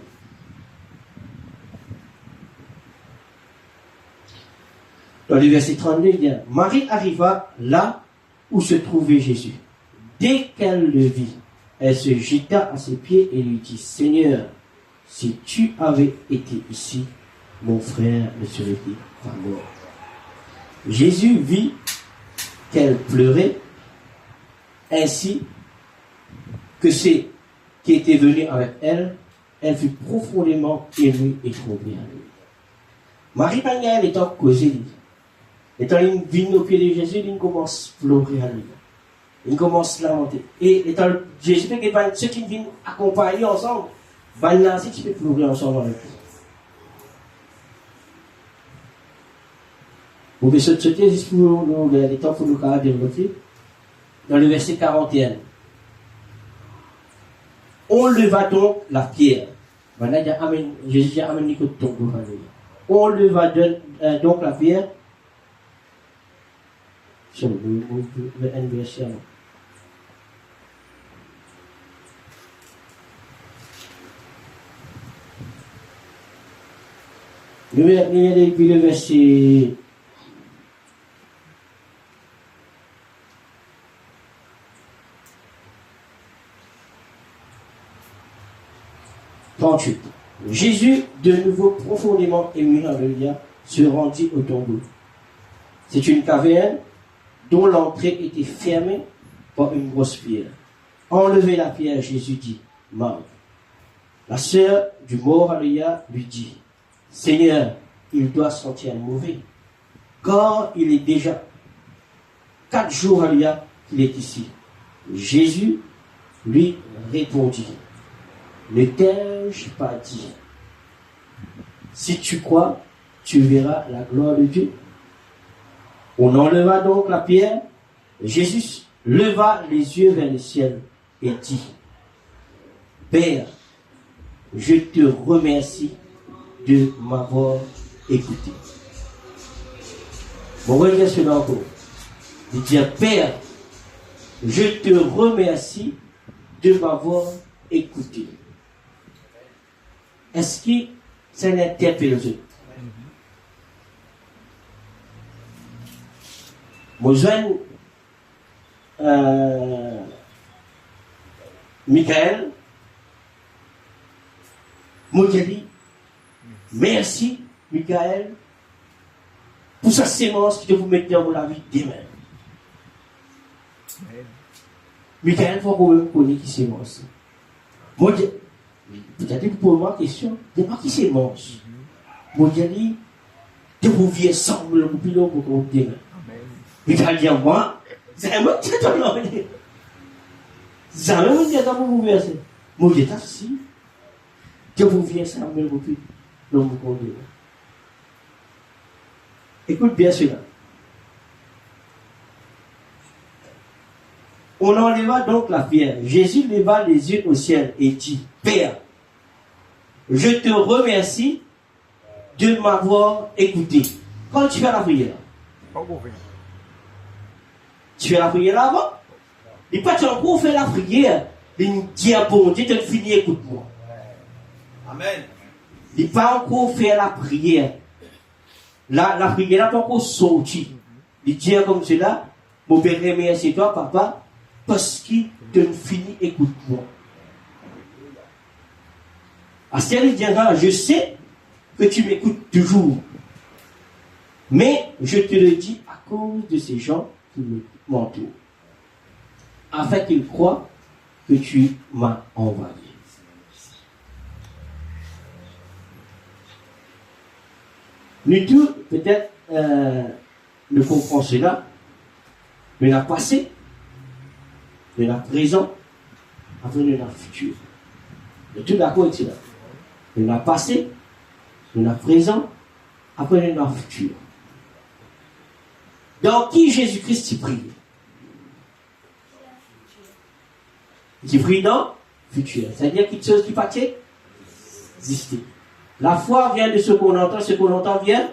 Dans le verset 32, il dit, Marie arriva là où se trouvait Jésus. Dès qu'elle le vit, elle se jeta à ses pieds et lui dit, Seigneur, si tu avais été ici, mon frère ne serait pas mort. Jésus vit qu'elle pleurait, ainsi que ceux qui étaient venus avec elle, elle fut profondément émue et troublée. Marie-Magdalène étant causée, étant une vigne au pied de Jésus, il commence à pleurer à lui. Il commence à lamenter. Et étant Jésus, ceux qui viennent accompagner ensemble, si tu peux pleurer ensemble avec lui. Vous pouvez sauter juste pour nous, les temps pour nous développer. Dans le verset 41. On leva donc la pierre. Jésus a amené que ton gouvernement. On leva donc la pierre. Sur le verset avant. Depuis le verset 38. Jésus, de nouveau profondément ému, alléluia, se rendit au tombeau. C'est une caverne dont l'entrée était fermée par une grosse pierre. Enlevez la pierre, Jésus dit, Marie. La sœur du mort, alléluia, lui dit, Seigneur, il doit sentir mauvais, car il est déjà 4 jours, alléluia, qu'il est ici. Jésus lui répondit, ne t'ai-je pas dit, si tu crois, tu verras la gloire de Dieu. On enleva donc la pierre. Jésus leva les yeux vers le ciel et dit, Père, je te remercie de m'avoir écouté. Bon, regardez cela encore. Il dit, Père, je te remercie de m'avoir écouté. Est-ce que c'est une interpellation? Moïse, Michael, Moïse, merci, Michael, pour sa sémence que vous mettez dans la vie demain. Michael, il faut quand même connaître qui sémence. Moïse, peut-être que pour moi, question, de pas qui sémence. Moïse dit, de vous viens sans le pilot pour qu'on demain. Michael dit, moi, c'est moi qui t'en ai dit. C'est moi qui t'en ai dit verser. Moïse dit, si, de vous viens sans le pilot. Écoute bien cela. On enleva donc la pierre. Jésus leva les yeux au ciel et dit, Père, je te remercie de m'avoir écouté. Quand tu fais la prière, tu fais la prière avant? Il pas tu encore fait la prière. Il dit à bon Dieu, tu finis, écoute-moi. Amen. Il n'a pas encore fait la prière. La prière n'a pas encore sorti. Il dit comme cela, mon père, remercie toi, papa, parce qu'il te finit, écoute-moi. Astère, il dira, je sais que tu m'écoutes toujours. Mais je te le dis à cause de ces gens qui m'entourent. Afin qu'ils croient que tu m'as envoyé. Nous tous, peut-être, nous comprenons cela, mais la passé, de la présent, après de la futur. Nous tous d'accord avec cela. De la passé, de la présent, après de la futur. Dans qui Jésus-Christ y prie? Il prie dans le futur. C'est-à-dire quelque chose qui peut exister. La foi vient de ce qu'on entend vient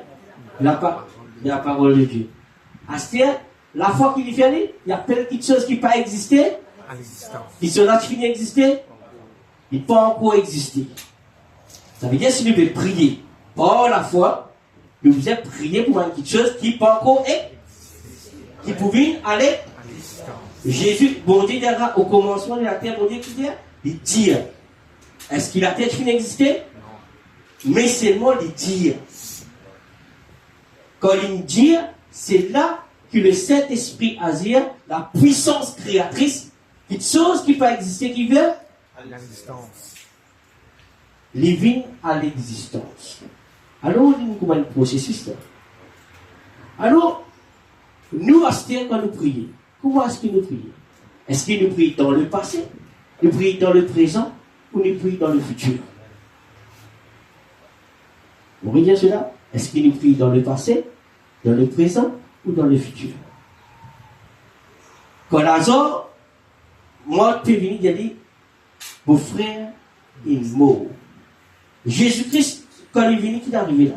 de la parole de Dieu. Astère, la foi qui vient, il y a quelque chose qui peut exister. Il sera fini d'exister. Il peut encore exister. Ça veut dire si nous pouvons prier par la foi, nous pouvons prier pour quelque chose qui peut encore exister. Qui pouvait aller Jésus, bon Dieu, au commencement de la terre, bon Dieu, qui dit, il dit, est-ce qu'il a peut-être qui n'existait? Mais seulement il dit. Quand il dit, c'est là que le Saint-Esprit agit, la puissance créatrice, une chose qui peut exister, qui vient à l'existence. Il vient à l'existence. Alors, il y a comment le processus là. Alors, nous, quand nous prions, comment est-ce que nous prions? Est-ce que nous prions dans le passé, nous prions dans le présent, ou nous prions dans le futur? Vous voyez bien cela? Est-ce que nous prions dans le passé, dans le présent, ou dans le futur? Quand Lazare, moi, tu es venu dire, mon frère est mort. Jésus-Christ, quand il est venu, il est arrivé là.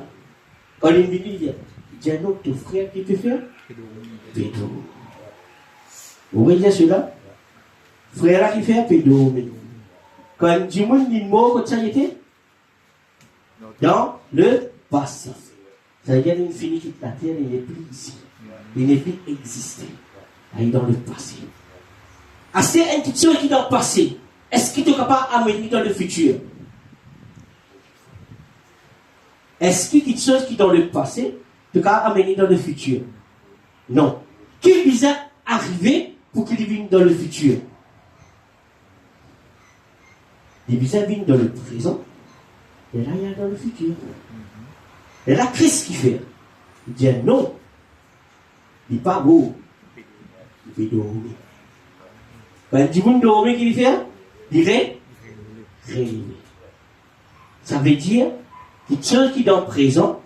Quand il est venu, il dit, non, ton frère, qui peut faire? Pédo. Vous voyez cela? Frère là qui fait pédo. Quand il dit, moi, il est mort, quand ça y était? Dans le passé. Ça veut dire qu'il finit toute la terre, il n'est plus ici. Il n'est plus existé. Il est dans le passé. C'est une petite chose qui est dans le passé. Est-ce qu'il est capable d'amener dans le futur? Est-ce qu'il y a quelque chose qui est dans le passé, tu peux amener dans le futur? Non. Qu'il vise à arriver pour qu'il vienne dans le futur? Il vise à venir dans le présent, et là, il y a dans le futur. Et là, qu'est-ce qu'il fait? Il dit non. Il n'est pas beau. Il fait dormir. Quand il dit dormir, qu'il fait? Il fait rêver. Ça veut dire que ceux qui sont dans le présent,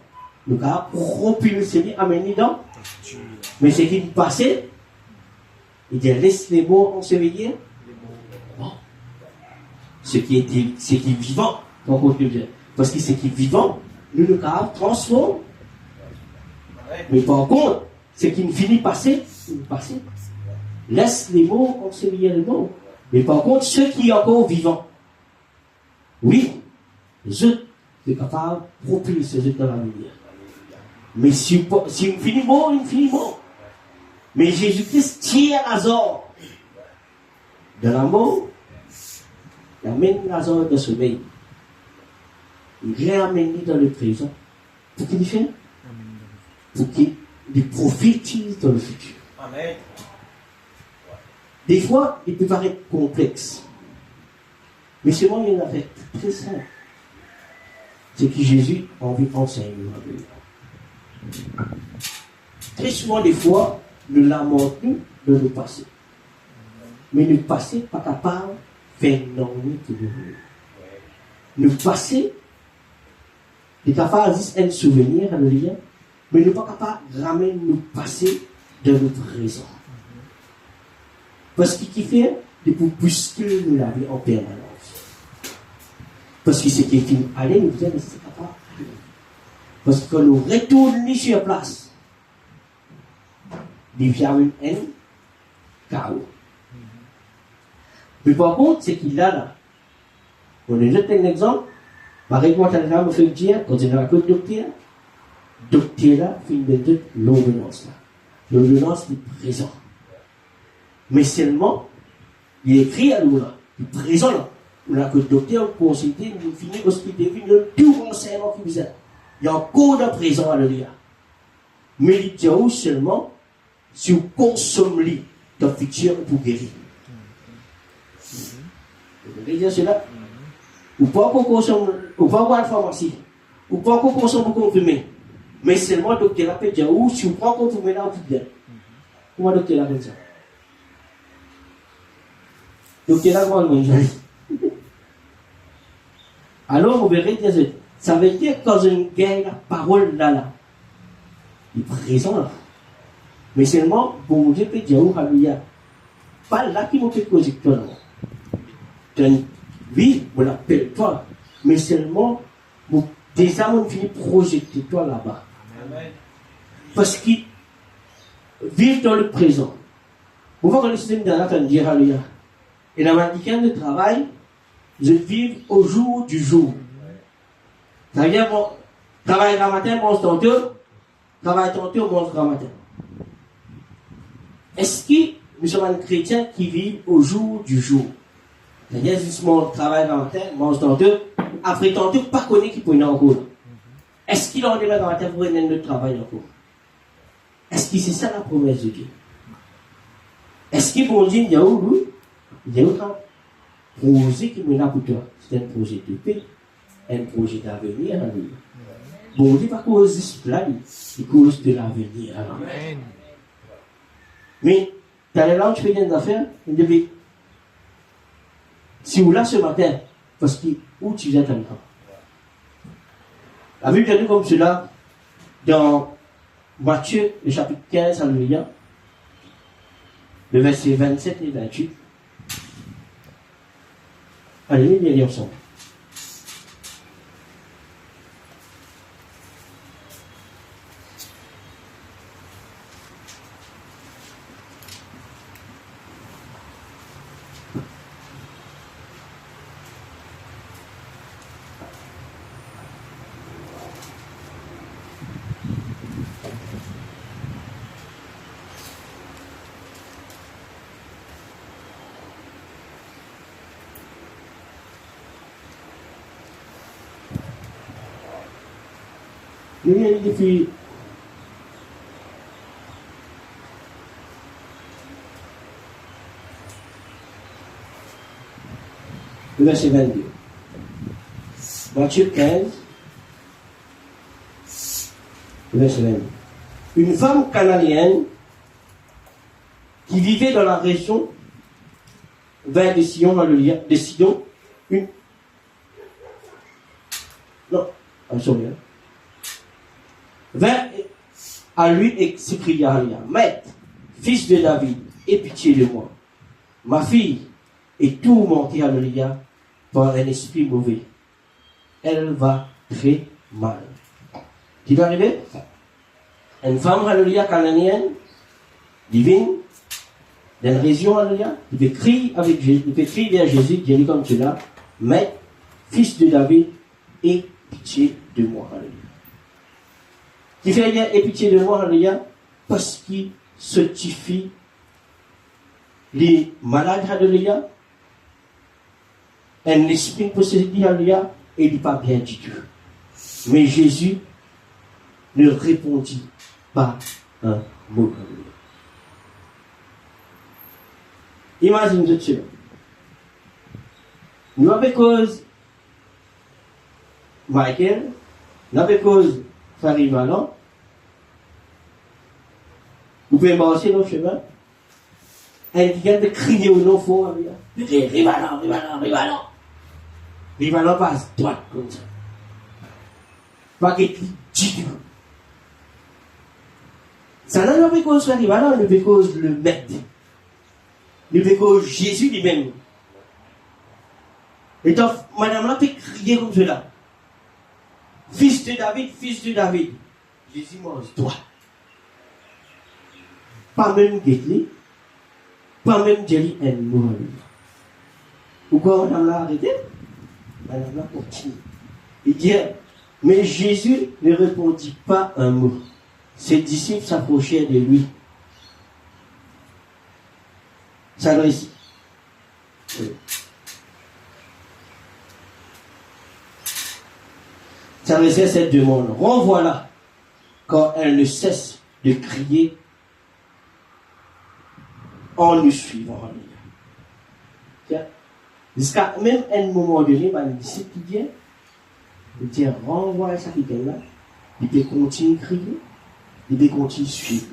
nous avons propulsé, amené dans. Mais ce qui est passé, il dit laisse les mots ensevelir. Bon. Ce qui est vivant, parce que ce qui est vivant, nous avons transformé. Mais par contre, ce qui ne finit passé, c'est passé. Laisse les mots ensevelir les mots. Mais par contre, ceux qui sont encore vivants, oui, les autres, c'est capable de propulser ces autres dans la lumière. Mais si on finit mort, il finit mort. Mais Jésus-Christ tire Lazare de la mort, il amène Lazare de sommeil. Il réamène dans le présent. Pour qu'il fasse? Pour qu'il prophétise dans le futur. Amen. Des fois, il peut paraître complexe. Mais c'est moi, il y en a fait très simple. C'est que Jésus a envie d'enseigner. Très souvent, des fois, nous lamentons de le passé. Mais le passé n'est pas capable de faire normer que nous voulons. Le passé est capable de juste un souvenir, un lien, mais il n'est pas capable de ramener le passé dans le présent. Parce qu'il fait depuis plus que nous l'avons en permanence. Parce que c'est quelqu'un qui allait nous dire, mais c'est capable. Parce que quand nous retournons sur place, il y a une haine, chaos. Mais par contre, c'est qu'il a là. On est juste un exemple. Par exemple, on va faire dire, quand on a un docteur là, fait de l'ordonnance là. L'ordonnance est présent. Mais seulement, il est écrit à nous là, il est présent là. On a que le docteur consulté, nous finit hospitaliser, nous tout renseignement qui vous a. Il y a encore de présent à le lire. Mais il dit où seulement, si vous consommez le futur pour guérir. Vous voulez dire cela? Ou pas qu'on consomme, ou pas avoir la pharmacie, ou pas qu'on consomme pour confirmer. Mais seulement le docteur appelle dire où si vous prend confirmer là, vous bien. Comment le docteur appelle ça? Docteur là, comment le dire? Alors, vous verrez, ça veut dire que quand une gagne la parole là, il est présent là. Mais seulement, bon Dieu peut dire, alléluia. Pas là qui m'a fait causer toi, non. Oui, on l'appelle toi. Mais seulement, déjà, on finit de projeter toi là-bas. Amen. Parce qu'il vit dans le présent. Vous voyez, quand le système de la dire, alléluia. Et dans ma de travail, je vis au jour du jour. Ça veut dire, travail le matin, mange tantôt, travail tantôt, mange le matin. Est-ce que nous sommes un chrétien qui vit au jour du jour. C'est-à-dire, justement, travaille dans la terre, mange dans deux, après tantôt, pas connaître qui peut y encore. Est-ce qu'il en est dans la terre pour aider notre travail encore? Est-ce que c'est ça la promesse de Dieu? Est-ce qu'il vont dire, il y a où, oui? Il y a autant. Projet qui me l'a pour toi, c'est un projet de paix, un projet d'avenir. Bon, on dit pas cause de cela, c'est cause de l'avenir. Amen. Mais, dans les langues, je fais des affaires, il devait. Si vous là ce matin, parce que où tu viens maintenant. La Bible dit comme cela, dans Matthieu, le chapitre 15, alléluia, le verset 27 et 28. Allez, viens lire ensemble. Depuis le verset 22. Matthieu 15, le verset 22. Une femme cananéenne qui vivait dans la région vers de Sion, de Sidon, vint à lui et s'écria, Maître, fils de David, aie pitié de moi. Ma fille est tourmentée, alléluia, par un esprit mauvais. Elle va très mal. Tu vas arriver? Une femme, alléluia, cananéenne, divine, dans une région, alléluia, il fait crier avec Jésus, il fait crier vers Jésus, qui dit comme cela, Maître, fils de David, aie pitié de moi, alléluia. Qui fait bien et pitié de moi, alléluia, parce qu'il certifie les malades, alléluia, un esprit possédé, alléluia, et il n'est pas bien du tout. Mais Jésus ne répondit pas un mot. Imagine cela. Nous avons cause Michael, nous avons cause Farid Manon. Vous pouvez marcher dans le chemin. Et il vient de crier au nom fort. Rivalan. Rivalan passe droite comme ça. Pas qu'il dit tout. Ça n'a pas cause Rivalan, ne fait cause le maître. Ne fait cause Jésus lui-même. Et donc, madame là peut crier comme cela. Fils de David, fils de David. Jésus mange toi. Pas même Guetli, pas même Jerry et nous. Pourquoi madame l'a arrêté? Madame l'a continue. Il dit, mais Jésus ne répondit pas un mot. Ses disciples s'approchèrent de lui. S'adresse. S'adressait à cette demande. Renvoie-la, quand elle ne cesse de crier en nous suivant. Jusqu'à même un moment donné, ma disciple qui vient, il dit renvoie ça qui est là, il peut continuer à crier, il peut continuer à suivre.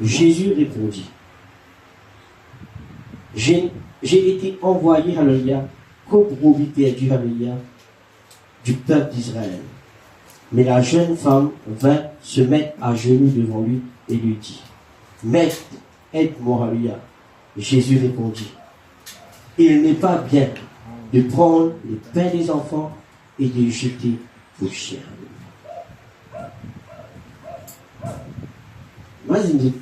Jésus répondit, j'ai été envoyé, alléluia, qu'aux brebis perdues, alléluia, du peuple d'Israël. Mais la jeune femme vint se mettre à genoux devant lui et lui dit, Maître, aide-moi, alléluia. Jésus répondit, il n'est pas bien de prendre le pain des enfants et de le jeter aux chiens. Moi, je me dis,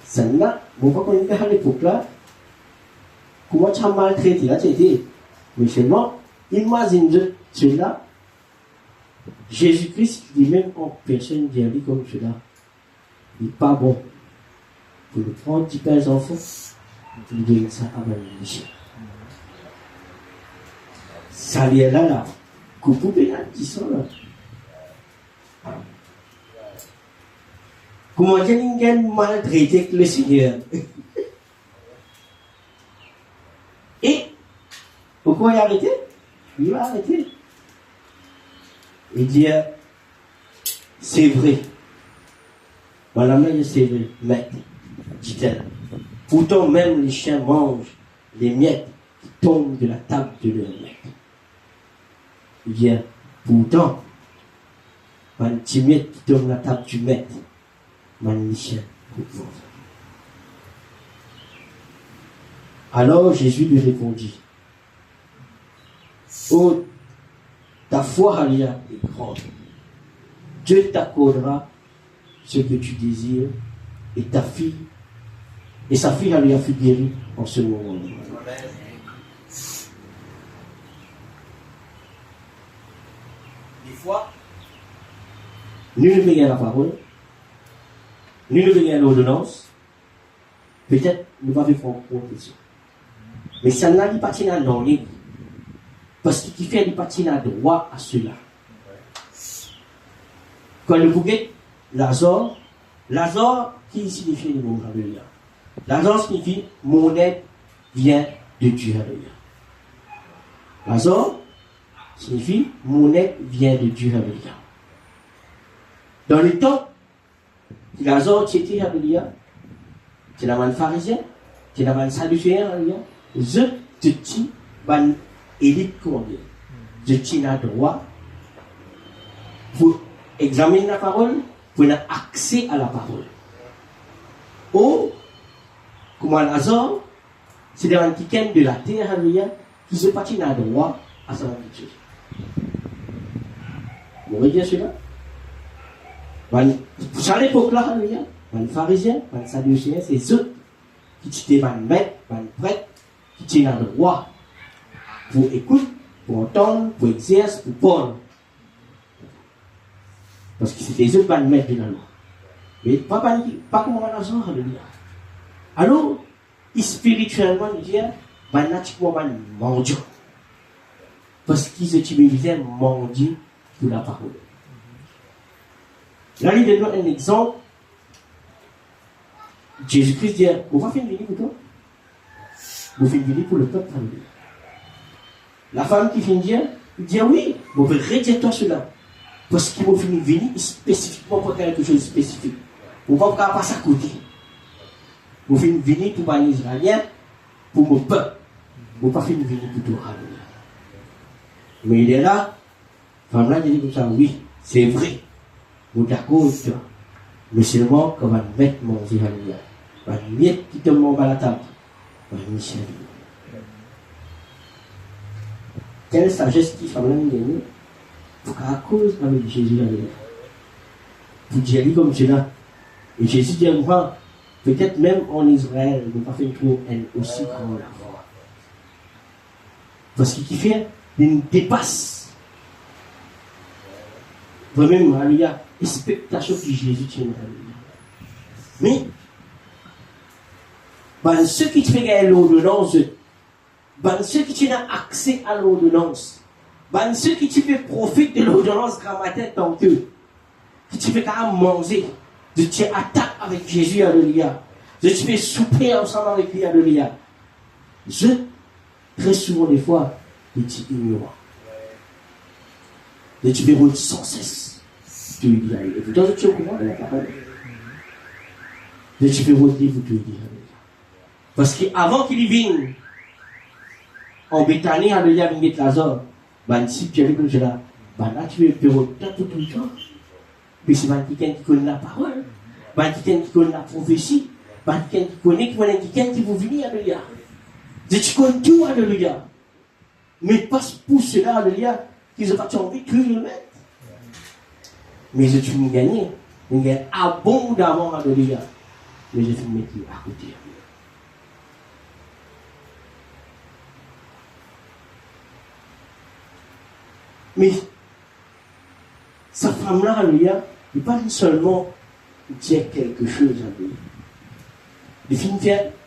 ça n'a, bon, pas qu'on est à l'époque là, comment tu as maltraité là, tu as été, mais seulement, imagine cela, Jésus-Christ lui-même en personne dit comme cela. Il n'est pas bon pour le prendre du père enfants, pour lui donner ça à Marie. Ça vient là, coupe pénal qui sont là. Comment quelqu'un maltraité le Seigneur? Et pourquoi il a arrêté? Il va arrêter. Il dit, c'est vrai. Madame, c'est vrai, maître, dit-elle. Pourtant, même les chiens mangent les miettes qui tombent de la table de leur maître. Il dit, pourtant, un petit miette qui tombe de la table du maître, man les chiens. Alors Jésus lui répondit, oh, ta foi, Alia, est grande. Dieu t'accordera ce que tu désires, et ta fille, et sa fille, Alia, fut guérie en ce moment-là. Des fois, nul ne veut la parole, nul ne veut l'ordonnance, peut-être nous va faire compétition. Mais ça n'a pas de dans les parce qu'il fait des patines à droit à cela. Quand le bouquet, Lazare qui signifie le mot Alléluia. Lazare signifie mon aide vient de Dieu. Alléluia. Lazare signifie mon aide vient de Dieu. Alléluia. Dans le temps, Lazare était Alléluia. C'est la manne pharisien, c'est la manne sadducéen, Alléluia. Je te dis, ban élite combien? Je tiens à droit pour examiner la parole, pour avoir accès à la parole. Ou, comme Lazare, c'est des gens qui viennent de la terre, qui se patinent à droit à sa habitude. Vous voyez dire cela? Pour ça, l'époque-là, les pharisiens, les sadducéens, c'est eux qui étaient les maîtres, les prêtres, qui tiennent à droit pour écouter, pour entendre, pour exercer, pour parler. Parce que c'était eux qui maîtres de la loi. Mais pas comme on a besoin de dire. Alors, spirituellement, il dit, pratiquement, mendiant. Parce qu'ils utilisaient mendier pour la parole. Là, il donne un exemple. Jésus-Christ dit, on va faire une venue pour toi. On va faire une venue pour le peuple. La femme qui vient dire, il dit oui, on va retirer-toi cela. Parce qu'il va finir venir spécifiquement pour quelque chose de spécifique. On ne va pas passer à côté. On va finir venir pour les Israéliens, pour mon peuple. On ne va pas finir venir pour toi. Mais il est là, la femme là, il dit comme ça, oui, c'est vrai. On est d'accord avec toi. Mais seulement qu'on va mettre mon Zéhania. On va mettre qui tombe à la table. On va mettre Michel. Quelle sagesse qui femme là nous gagne pour qu'à cause avec Jésus pour dire comme cela. Et Jésus dit moi, peut-être même en Israël, nous pas fait trop aussi grand la foi. Parce qu'il fait, il nous dépasse. Vraiment, alléluia, expectation que Jésus tient. Mais, ceux qui te font gagner l'ordonnance, ceux qui tiennent accès à l'ordonnance, ceux qui te font profiter de l'ordonnance grammatique dans eux, qui te font quand même manger, de te attaquer avec Jésus, alléluia, de te fais souper ensemble avec lui, alléluia. Très souvent, des fois, ils t'ignorent. Et tu verras sans cesse. Tu lui dis, et pourtant, tu es au courant de la parole. Et tu verras dire, vous te le dire. Parce qu'avant qu'il y vienne, en Béthanie, alléluia, avec Lazare, si tu es comme cela, là, tu verras tout le temps. Mais c'est quelqu'un qui connaît la parole, quelqu'un qui connaît la prophétie, quelqu'un qui vous venir, alléluia. Et tu connais tout, alléluia. Mais pas pour cela, alléluia, qu'ils n'ont pas envie de le mettre. Mais je suis gagné. Je gagne abondamment, alléluia. Mais je suis mettre à côté. Mais Sa femme-là, alléluia, il pas seulement dire quelque chose, alléluia.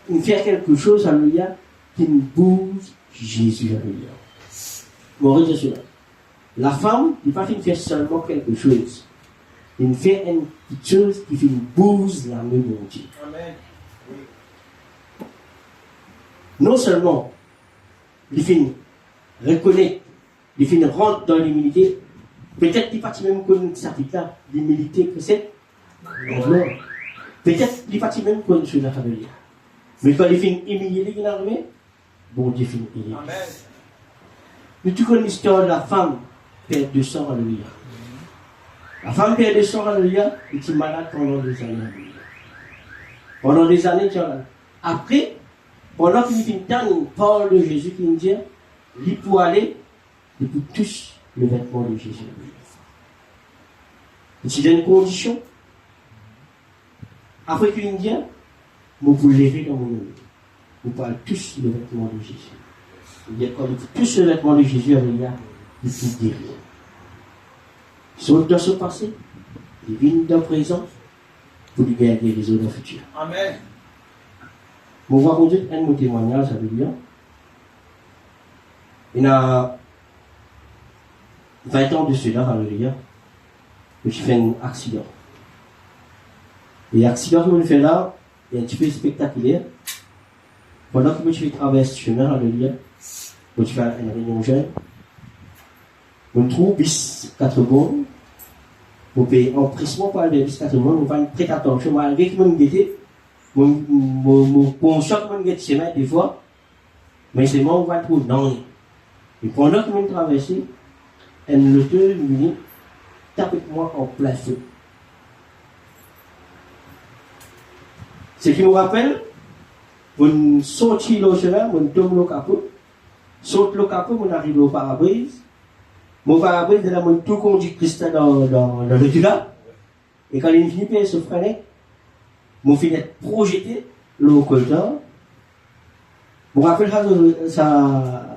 Il fait quelque chose, alléluia, qui nous bouge Jésus, alléluia. Bon, retenez cela. La femme, il pas faire seulement quelque chose. Il fait une petite chose qui fait une bouse la main de Dieu. Amen. Non seulement, il fait reconnaître, il fait rentrer dans l'humilité. Peut-être qu'il pas même connaître ça, l'humilité que c'est. Non. Peut-être qu'il pas même connaître cela, familia. Mais quand il fait humilier les armées, bon Dieu fait humilier. Amen. Mais tu connais l'histoire de la femme, père de sang, alléluia. La femme père de sang, alléluia, était malade pendant des années, alléluia. Pendant des années, tu vois. Après, pendant qu'il fait une temps, parle de Jésus qui nous dit, il peut aller, il peut toucher le vêtement de Jésus. C'est une condition. Après qu'il nous dit, vous vous levez dans mon nom. Vous pouvez toucher le vêtement de Jésus. Il dit, quand vous touchez le vêtement de Jésus, alléluia, il peut guérir. Saute dans ce passé, il vient dans le présent, pour lui garder les autres futurs. Amen. On va conduire un mot témoignage, alléluia. Il y a 20 ans de cela, alléluia, j'ai fait un accident. Et l'accident que je fais là, est un petit peu spectaculaire. Pendant que je fais traverser le chemin, alléluia, je fais une réunion jeune. On trouve bis 4 bonnes. On paye en pressement par les bis 4 bonnes. On va prêter attention. Malgré que je me guette, mon conscient que je me guette chemin des fois, mais c'est moi on va trouver dans. Et pendant que je traverse, un loteur vient tape moi en plein feu. Ce qui me rappelle, on sortit le chemin, on tombe le capot, saute le capot, on arrive au pare-brise. Mon pare-brise, là, on tout conduit Christ dans le tuyau. Et quand il finit par se freiner, mon fenêtre projeté, le coltant. Je me rappelle ça,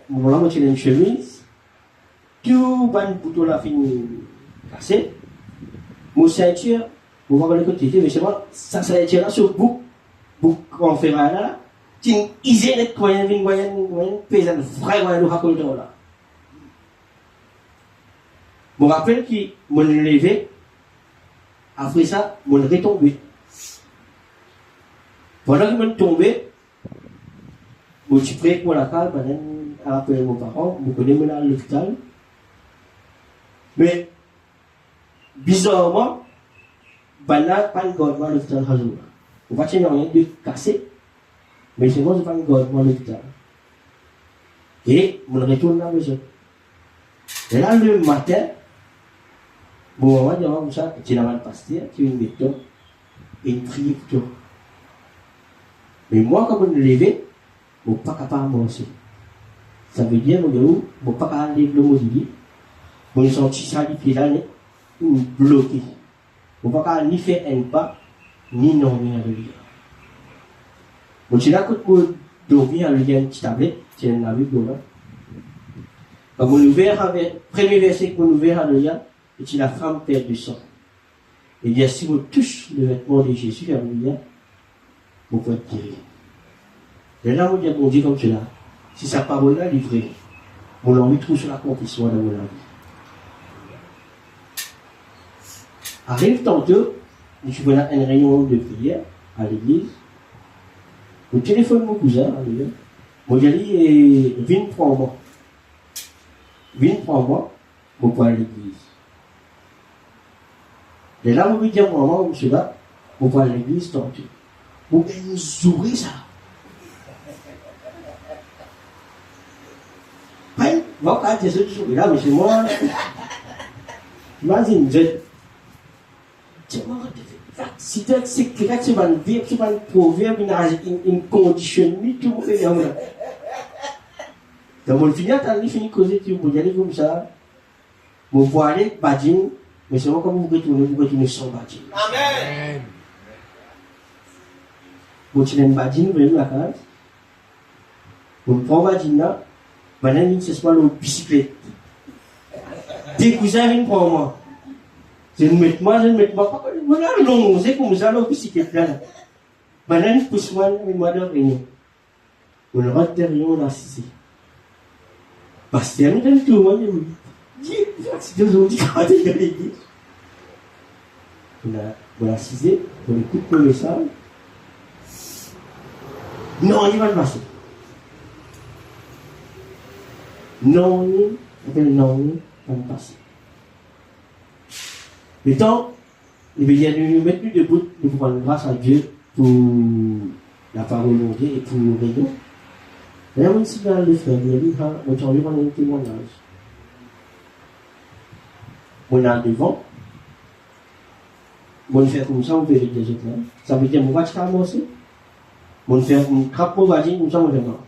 mon là, j'ai une chemise, tout le bouton là fini cassé. Mon ceinture, vous voyez le côté, mais c'est moi, ça ceinture là, sur bouc en ferraille là, tu isé net, voyant, paysan, vrai, voyant, le racolteur là. Je me rappelle qu'il m'a levé, après ça, je suis retombé. Pendant que je suis tombé, je suis prêt pour la cale, je suis appelé mes parents, je connais à l'hôpital. Mais, bizarrement, je n'ai pas de garde à l'hôpital. Je ne vais pas rien de cassé, mais c'est moi qui n'ai pas de garde à l'hôpital. Et je retourne à la maison. Et là, le matin, bon, maman, comme ça, tu n'as pas de pasteur, tu viens de mettre toi, et il prie pour toi. Mais moi, quand je me lève, je ne suis pas capable de manger. Ça veut dire, je ne suis pas capable de lever le mobilier. Je suis senti ça, les pieds bloqué. Je ne suis pas capable ni faire un pas, ni non, ni à l'œil. Je suis là, quand je dormir à l'œil, une petite tablette, c'est un avis de là. Quand vous l'ouvrez, le premier verset que vous l'ouvrez à l'œil, c'est la femme perd du sang. Et bien, si vous touchez le vêtement de Jésus, alléluia, vous pouvez être guéri. Et là, on dit comme cela, si sa parole est livrée, on l'envie trouve sur l'accomplissement de mon vie. Arrive tantôt, je suis venu à une réunion de prière à l'église. Je téléphone mon cousin, alléluia. Moi, j'ai dit, viens prendre moi. Viens prendre moi pour aller à l'église. Et là, on me dit à moi, monsieur là, pour aller à l'église tantôt. Vous pouvez nous ouvrir ça. Oui, bon, quand tu es là, mais c'est moi. Imagine, si tu es quelqu'un qui va vivre, tu vas proverbe, une condition, tout le monde est là. Donc, on finit, tu fini de causer, tu vas aller comme ça. Vous pouvez aller, badin, mais c'est moi comme vous retournez sans badin. Amen. Vous tirez une badin, vous venez à la case. Vous prenez badin là, maintenant, c'est pas le bicyclette. Tes cousins viennent pour moi. Je ne mets pas. Voilà, non, c'est comme ça, là, puis c'est là. Maintenant, pousse-moi, moi, de réunion. On rentre derrière, on a assisté. Parce que, on donne tout le monde, on dit, c'est aujourd'hui, quand il y a l'église. On a assisté, on écoute le message. Non, il va le passer. Non, il va le passer. Le temps, il vient de nous mettre debout, nous pouvons grâce à Dieu pour la parole de Dieu et pour nous aider. Et là, on s'y va le frère, il dit, on t'en lui rend un témoignage. On a devant, on fait comme ça, on fait des autres là. Ça veut dire, on va te commencer. On fait un crapaud, on va dire, nous sommes devant.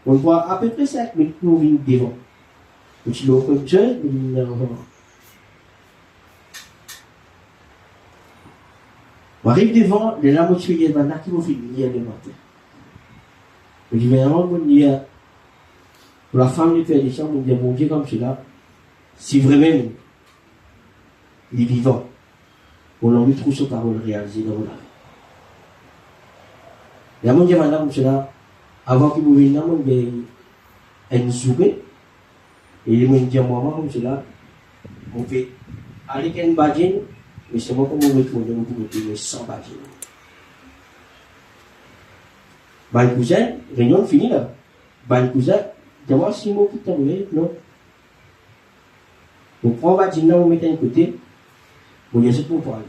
On voit à peu près 5 minutes, nous venons devant. Et tu l'as fait, Dieu, nous venons devant. On arrive devant, les lames tuées, il y a des qui vont finir le matin. Je dis, vraiment, on dit, pour la femme du Père des Champs, on dit, mon Dieu, comme cela, si vraiment il est vivant, on a envie de trouver sa parole réalisée dans la vie. Et à mon Dieu, madame, comme cela, avant qu'il vous vienne, on dit, elle nous sourit, et il me dit, moi, comme cela, on fait, aller qu'elle badine, mais c'est moi comme on retourne, on peut retourner sans badine. Ban cousin, réunion finie là. Ban cousin, dis-moi si mots qui t'envoient, non. On prend badine là, on met d'un côté, on y a ce pour parler.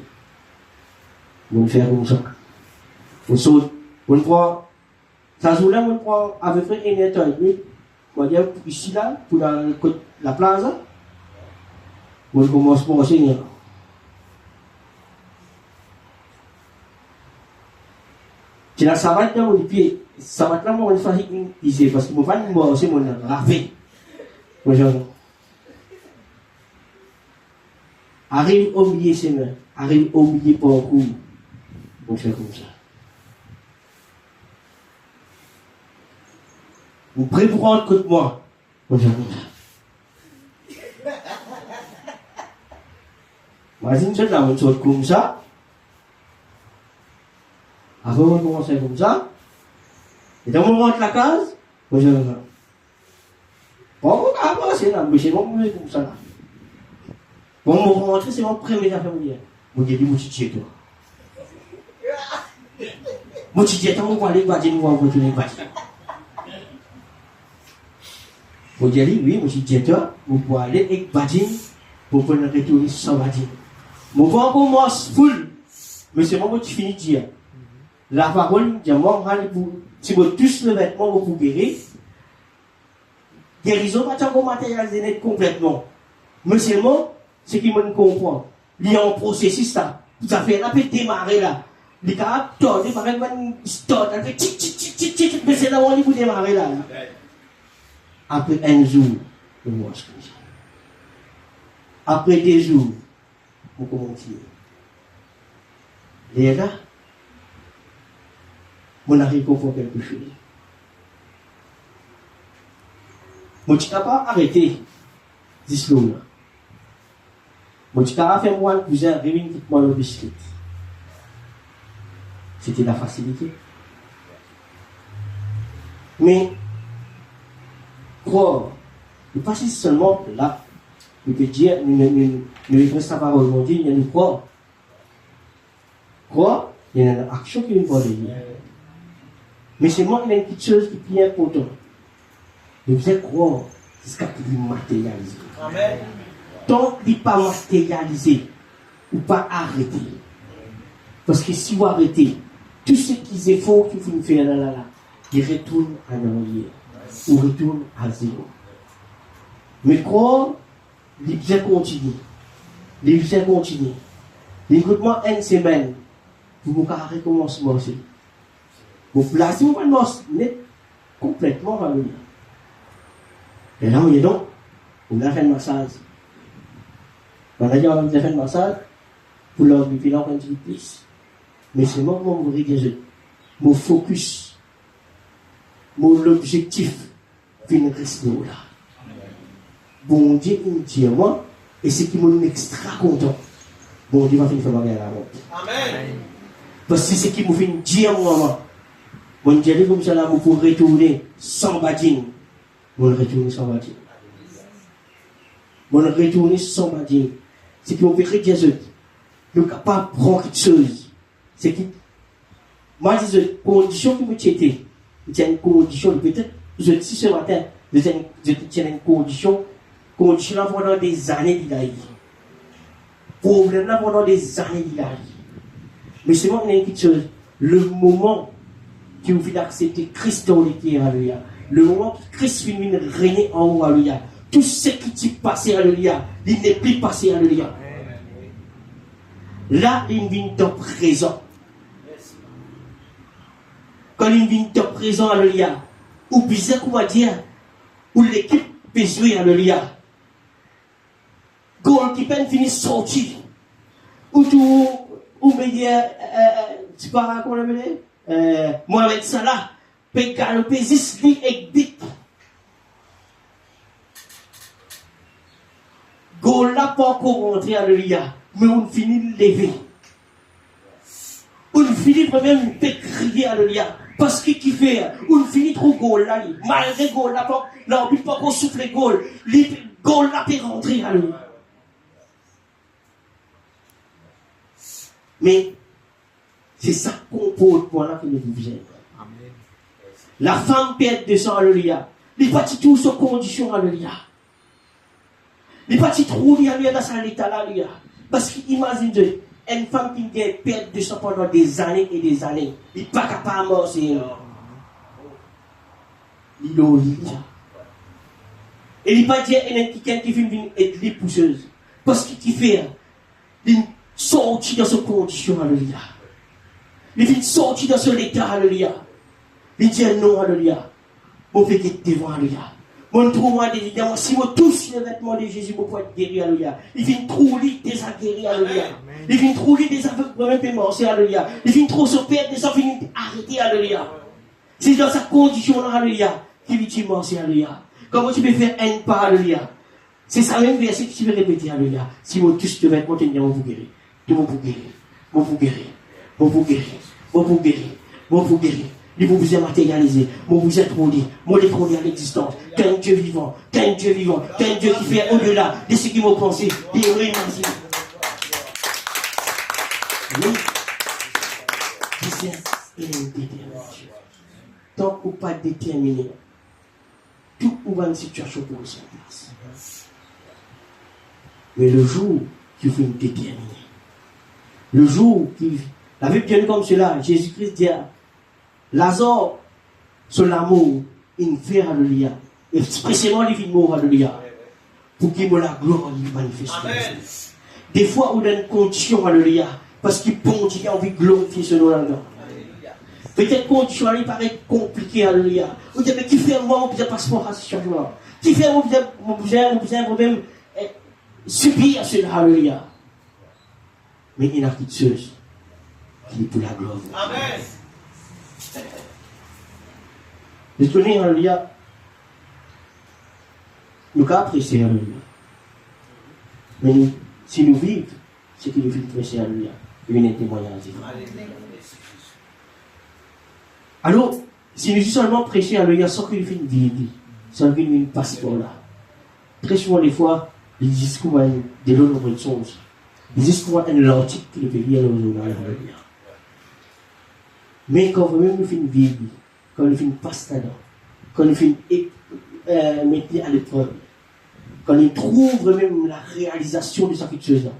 On fait comme ça. On saute, on prend, ça joue là, on prend à peu près 1 heure et demie. On va dire ici là, pour la plaza, on commence pour enseigner. C'est la savate là, on dit, savate là, on fait ici, parce que mon fan, moi aussi, mon rafé. Arrive au milieu chemin, arrive au milieu parcours. On fait comme ça. Vous prêtez pour rendre contre moi. On fait comme ça. Imagine ça, là, on saute comme ça. Avant, on commence comme ça. Et quand on rentre la case, on fait comme ça. Bon, on va passer là, mais c'est bon, on fait comme ça là. Bon, on va rentrer, c'est mon premier affaire. On dit, mon petit toi. Mon petit toi, on va aller battre, on va retourner battre. On dit, oui, mon petit toi, on va aller avec battre pour pouvoir retourner sans battre. Mon ventre commence full, mais c'est moi qui finis de dire. La parole, si vous tous le vêtement, vous pouvez guérir. Guérison, pas tant qu'on matérialise net complètement. Mais seulement, ce qui me comprend, il y a un processus là. Vous avez un peu démarrer là. Les gars, tordez, par exemple, tordez, un peu tic, tic, tic, tic, tic, mais c'est là où on vous démarrer là. Après un jour, on mange comme ça. Après 2 jours, on continue. Et là, on arrive pour faire quelque chose. Je ne suis pas arrêté ce là. Je ne suis pas fait moi un cousin, réunir tout le monde au biscuit. C'était la facilité. Mais, croire, ne pas seulement là, nous peut dire, nous écrivons sa parole, on dit, il y a une croire. Croire, il y a une action qui est importante. Mais c'est moi qui ai une petite chose qui est importante. Je vous ai croire, c'est ce qui est matérialisé. Amen. Tant qu'il n'est pas matérialisé, ou pas arrêté. Parce que si vous arrêtez, tout ce qu'ils efforts que vous faites là, ils retournent à l'arrière. Ou retournent à zéro. Mais croire, il vient continuer. Il vient continuer. L'écoutement une semaine, vous pouvez recommencer à marcher. Vous placez mon noce net complètement ramené. Et là, on est donc, on a fait un massage. On a dit, on a fait un massage pour leur vivre là, un petit peu plus. Mais c'est moi qui vous regarde. Mon focus, mon objectif, c'est de rester là. Bon Dieu, il me dit à moi, Et c'est qui m'ont extra content. Bon, Dieu va finir faire bagarre là. Amen. Parce que c'est qui m'a fait dire moi. Mon Dieu, comme ça là, pour retourner sans badine. Mon retourner sans badine. Mon retourner sans badine. C'est qui m'a fait dire ça. Nous sommes capables de prendre quelque chose. C'est qui. Moi, je dis, la condition qui me tient, c'est une condition, peut-être, je dis ce matin, je tiens une condition là pendant des années de la vie. Problème là pendant des années de la vie. Mais c'est moi qui ai quelque chose. Le moment qui vous fait accepter Christ dans l'été, alléluia. Le moment que Christ finit de régner en haut, alléluia. Tout ce qui t'est passé, alléluia, il n'est plus passé, alléluia. Là, il vient dans présent. Quand il vient dans présent, alléluia, ou bizarre qu'on va dire, ou l'équipe peut jouer, alléluia. Goal qui peine finit sorti. Ou tout, ou meilleur, tu sais pas comment on l'appelle? Mohamed Salah, peut galoper 10 lignes et vite. Goal là pas encore rentrer, alléluia. Mais on finit de lever. On finit même de crier, alléluia. Parce que qui fait, on finit trop goal là, malgré goal là, on ne peut pas qu'on souffle goal. Goal là peut rentrer, alléluia. Mais c'est ça qu'on porte pour la que nous vivons. La femme perd de sang, alléluia. Les petits tout sur condition, alléluia. Les petits trous, alléluia, dans cet état là, alléluia. Parce qu'imagine, une femme qui perd de sang pendant des années et des années, il n'est pas capable de morcer. Il est et il n'est pas dire quelqu'un qui vient être les pousseuses. Parce qu'il fait, il sorti dans cette condition, alléluia. Il vient sortir dans ce état, alléluia. Il dit non, alléluia. Mon fait que devant, alléluia. Mon trouve-moi évidemment, si vous touchez le vêtement de Jésus, vous pouvez être guéri, alléluia. Il vient trouver des aguerris, alléluia. Il vient trouver des aveugles pour même penser, alléluia. Il vient trop se perdre, des enfants viennent arrêter, alléluia. C'est dans sa condition-là, alléluia, qu'il dit merci, alléluia. Comment tu peux faire un pas, alléluia. C'est ça même verset que tu veux répéter, alléluia. Si vous touchez le vêtement, vous vous guérir. Vous vous guérir. Vous vous guérir. Vous vous guérir. Vous vous guérir. Vous vous guérir. Vous vous êtes matérialisé, vous vous êtes rodé, vous êtes rodé à l'existence. T'es un Dieu vivant, t'es un Dieu vivant, t'es un Dieu qui fait au-delà de ce qui m'a pensé. Oui, merci. Oui, c'est une détermination. Tant qu'on pas déterminé, tout ou va une situation pour se place. Mais le jour qui fait une déterminée, le jour qui. La Bible dit comme cela, Jésus-Christ dit. Lazare, sur l'amour, il fait alléluia. Et spécialement, il fait mort alléluia. Pour qu'il me la gloire lui manifeste. Des fois, on a une condition alléluia. Parce qu'il pense qu'il a envie de glorifier ce nom là-dedans. Peut-être condition, il paraît compliqué alléluia. Vous dites, mais qui fait moi, on peut passeport à ce changement? Qui fait moi, on peut même subir cela alléluia. Mais il y a quelque chose qui est pour la gloire. Amen. Je connais, alléluia. Nous avons apprécié, alléluia. Mais nous, si nous vivons, c'est qu'il nous fait apprécier, alléluia. Il y a un témoignage. Alors, si nous seulement prêcher, alléluia, sans qu'il nous fait une vie, sans qu'il nous passe passeport là. Très souvent, des fois, les discours de l'autre chose. Les discours de l'article qui nous fait lire le journal, alléluia. Mais quand vous même nous fait une vie, quand nous fait une passe là-dedans, quand nous fait mettre à l'épreuve, quand nous trouve même la réalisation de cette chose-là,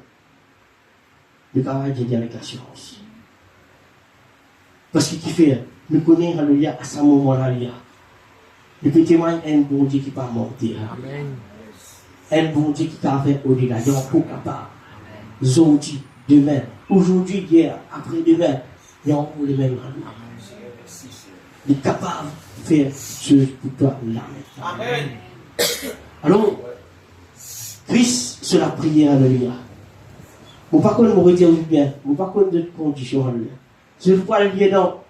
le travail de dire avec l'assurance. Parce qu'il fait, nous connaissons alléluia à ce moment-là, alléluia. Le petit témoigne un bon Dieu qui va monter. Un bon Dieu qui va faire au-delà, il est encore capable. Aujourd'hui, demain, aujourd'hui, hier, après-demain, il y a encore les mêmes rendements. Il est capable de faire chose pour toi là maintenant. Amen. Alors, Christ, c'est la prière, alléluia. Vous ne pouvez pas me redire bien, vous ne pouvez pas de conditions, alléluia. Je ne peux pas le lire dans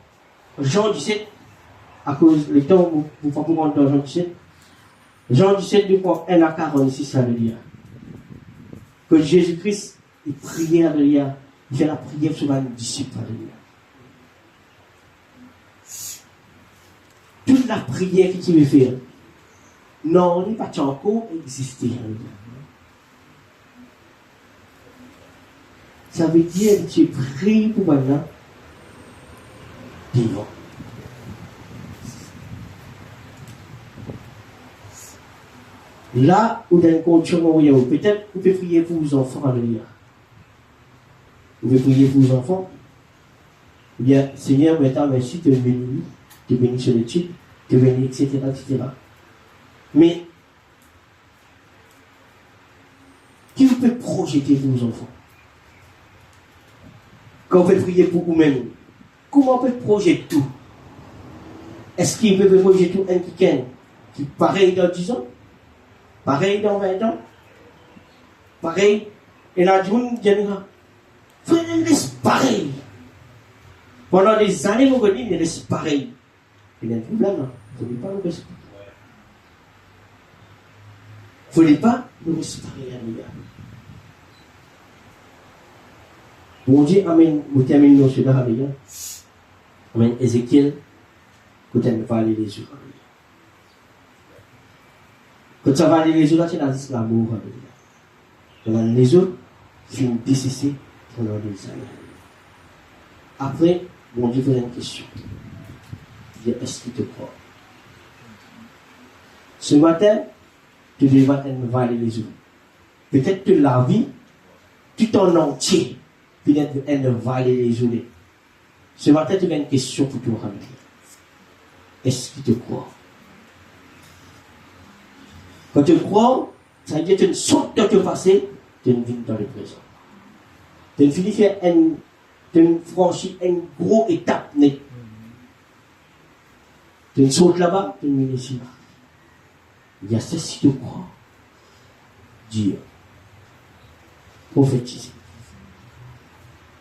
Jean 17, à cause du temps où vous ne pouvez pas dans Jean 17. Jean 17, du point 1 à 46, alléluia. que Jésus-Christ, il priait, alléluia. Il fait la prière sur un disciple, alléluia. Toute la prière qu'il veut faire, non, il n'est pas encore existé, alléluia. Ça veut dire que tu pries pour maintenant, vivant. Là où dans une condition où peut-être vous pouvez prier pour vos enfants, alléluia. Vous pouvez prier pour vos enfants. Bien, Seigneur, maintenant, merci de bénir sur l'étude, de bénir, etc., etc. Mais, qui vous peut projeter pour vos enfants? Quand vous pouvez prier pour vous-même, comment on peut projeter tout? Est-ce qu'il peut projeter tout un week-end qui pareil dans 10 ans? Pareil dans 20 ans? Pareil? Et la journée, frère, il reste pareil. Pendant des années, vous regardez, il reste pareil. Il y a un problème, il ne faut pas le respecter. Il ne faut pas le respecter, amiga. Bon Dieu, Amen. Vous terminez cela, amiga. Amen. Ézéchiel, vous terminez pas aller les yeux. Quand ça va aller les yeux, là, tu as dit l'amour, amiga. Dans les yeux, c'est une décessée pendant des années. Après, bon Dieu fait une question. Il dit, est-ce qu'il te croit? Ce matin, tu devras valer les yeux. Peut-être que la vie, tout en entier, peut-être elle va les yeux. Ce matin, tu as une question pour toi, amiga. Est-ce qu'il te croit? Quand tu crois, ça veut dire que tu sautes dans le passé, tu viens dans le présent. Tu finis faire tu franchis une grosse étape. Tu sautes là-bas, tu viens ici. Il y a ça si tu crois. Dire. Prophétiser.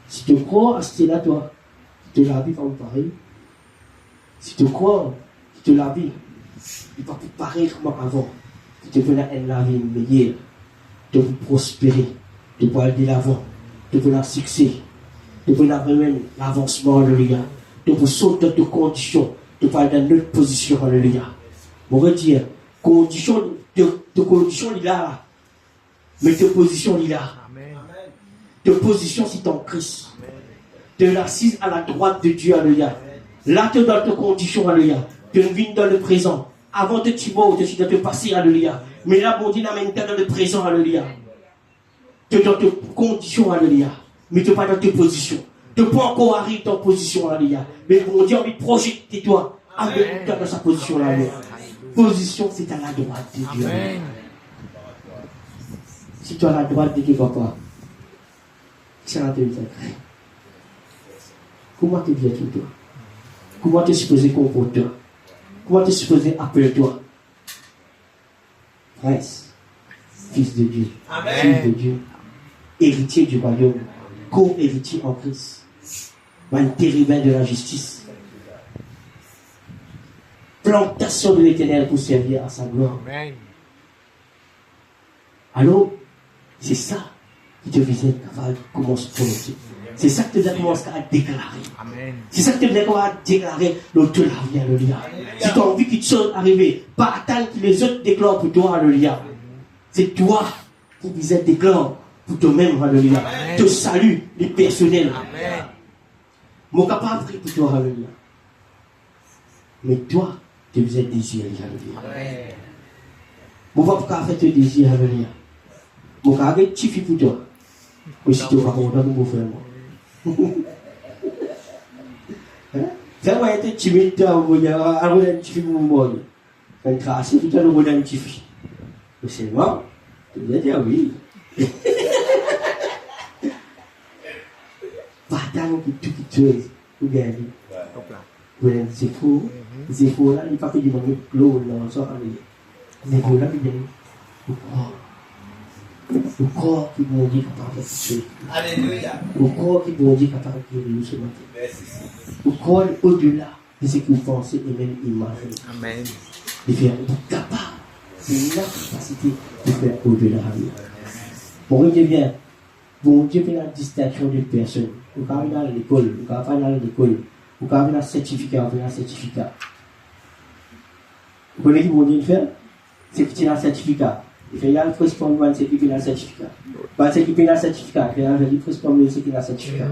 Si tu crois à ce là, toi, tu te la vie comme pareil. Si tu crois, tu te la vie, il va plus pareil comme avant. Tu peux la vie meilleure, tu peux prospérer, tu peux aller de l'avant, tu peux avoir succès, tu peux avoir même l'avancement, alléluia. Tu peux sauter de conditions, tu peux aller dans une autre position, alléluia. On veut dire, condition, de condition, il est là, mais de position, il est là. De position, c'est en Christ. Tu es assise à la droite de Dieu, alléluia. Là, tu es dans tes conditions, alléluia. Tu vis dans le présent. Avant de tu mort, tu es dans le passé, alléluia. Mais là, bon Dieu l'amène dans le présent, alléluia. Tu es dans tes conditions, alléluia. Mais tu n'es pas dans tes positions. Tu ne peux pas encore arriver dans ta position, alléluia. Mais bon Dieu a envie de projeter toi. Avec toi dans sa position, alléluia. Position, c'est à la droite de Dieu. Si tu es à la droite de Dieu, papa, c'est la tête. Comment tu vis avec toi? Comment tu es supposé comporter toi? Comment tu es supposé appeler toi? Prince, fils de Dieu, fils de Dieu, héritier du royaume, co-héritier en Christ, un terrible de la justice, plantation de l'Éternel pour servir à sa gloire. Alors, c'est ça qui te faisait commencer à prononcer. C'est ça que tu devais commencer à déclarer. C'est ça que tu devais commencer à déclarer l'autre la vie, alléluia. Si tu as envie que tu sois arrivé, pas attendre que les autres déclarent pour toi, alléluia. C'est toi qui disais déclare pour toi-même, alléluia. Te salue, les personnels. Mon capable prie pour toi, alléluia. Mais toi, tu faisais désirer, alléluia. Mon papa a fait te désir, alléluia. Mon capable est petit pour toi. Aussi, tu vas content pour mon frère, moi. Ça va être timide, toi, vous voyez, alors un petit peu mon un tracé, tout à l'heure, un petit peu. C'est moi, tu vas dire oui. Pas tant que tout chose, vous gagnez. Vous avez des efforts là, il n'y a pas que du monde, l'eau, là, ça, les efforts là, il y a le corps qui vous dit capable de tuer. Alléluia. Le corps qui vous dit capable de guérir ce matin. Le corps au-delà de ce que vous pensez et même imaginez. Amen. De faire capable. C'est la capacité de faire au-delà. Bon, Dieu vient. Bon, Dieu fait la distinction de personnes. Vous pouvez aller à l'école, vous pouvez aller à l'école, vous pouvez avoir un certificat, vous pouvez avoir un certificat. Vous connaissez ce que bon Dieu fait? C'est qu'il a un certificat. Il fait là le président, c'est qu'il a un certificat. C'est qu'il a un certificat. Il fait là le président, c'est qu'il a un certificat.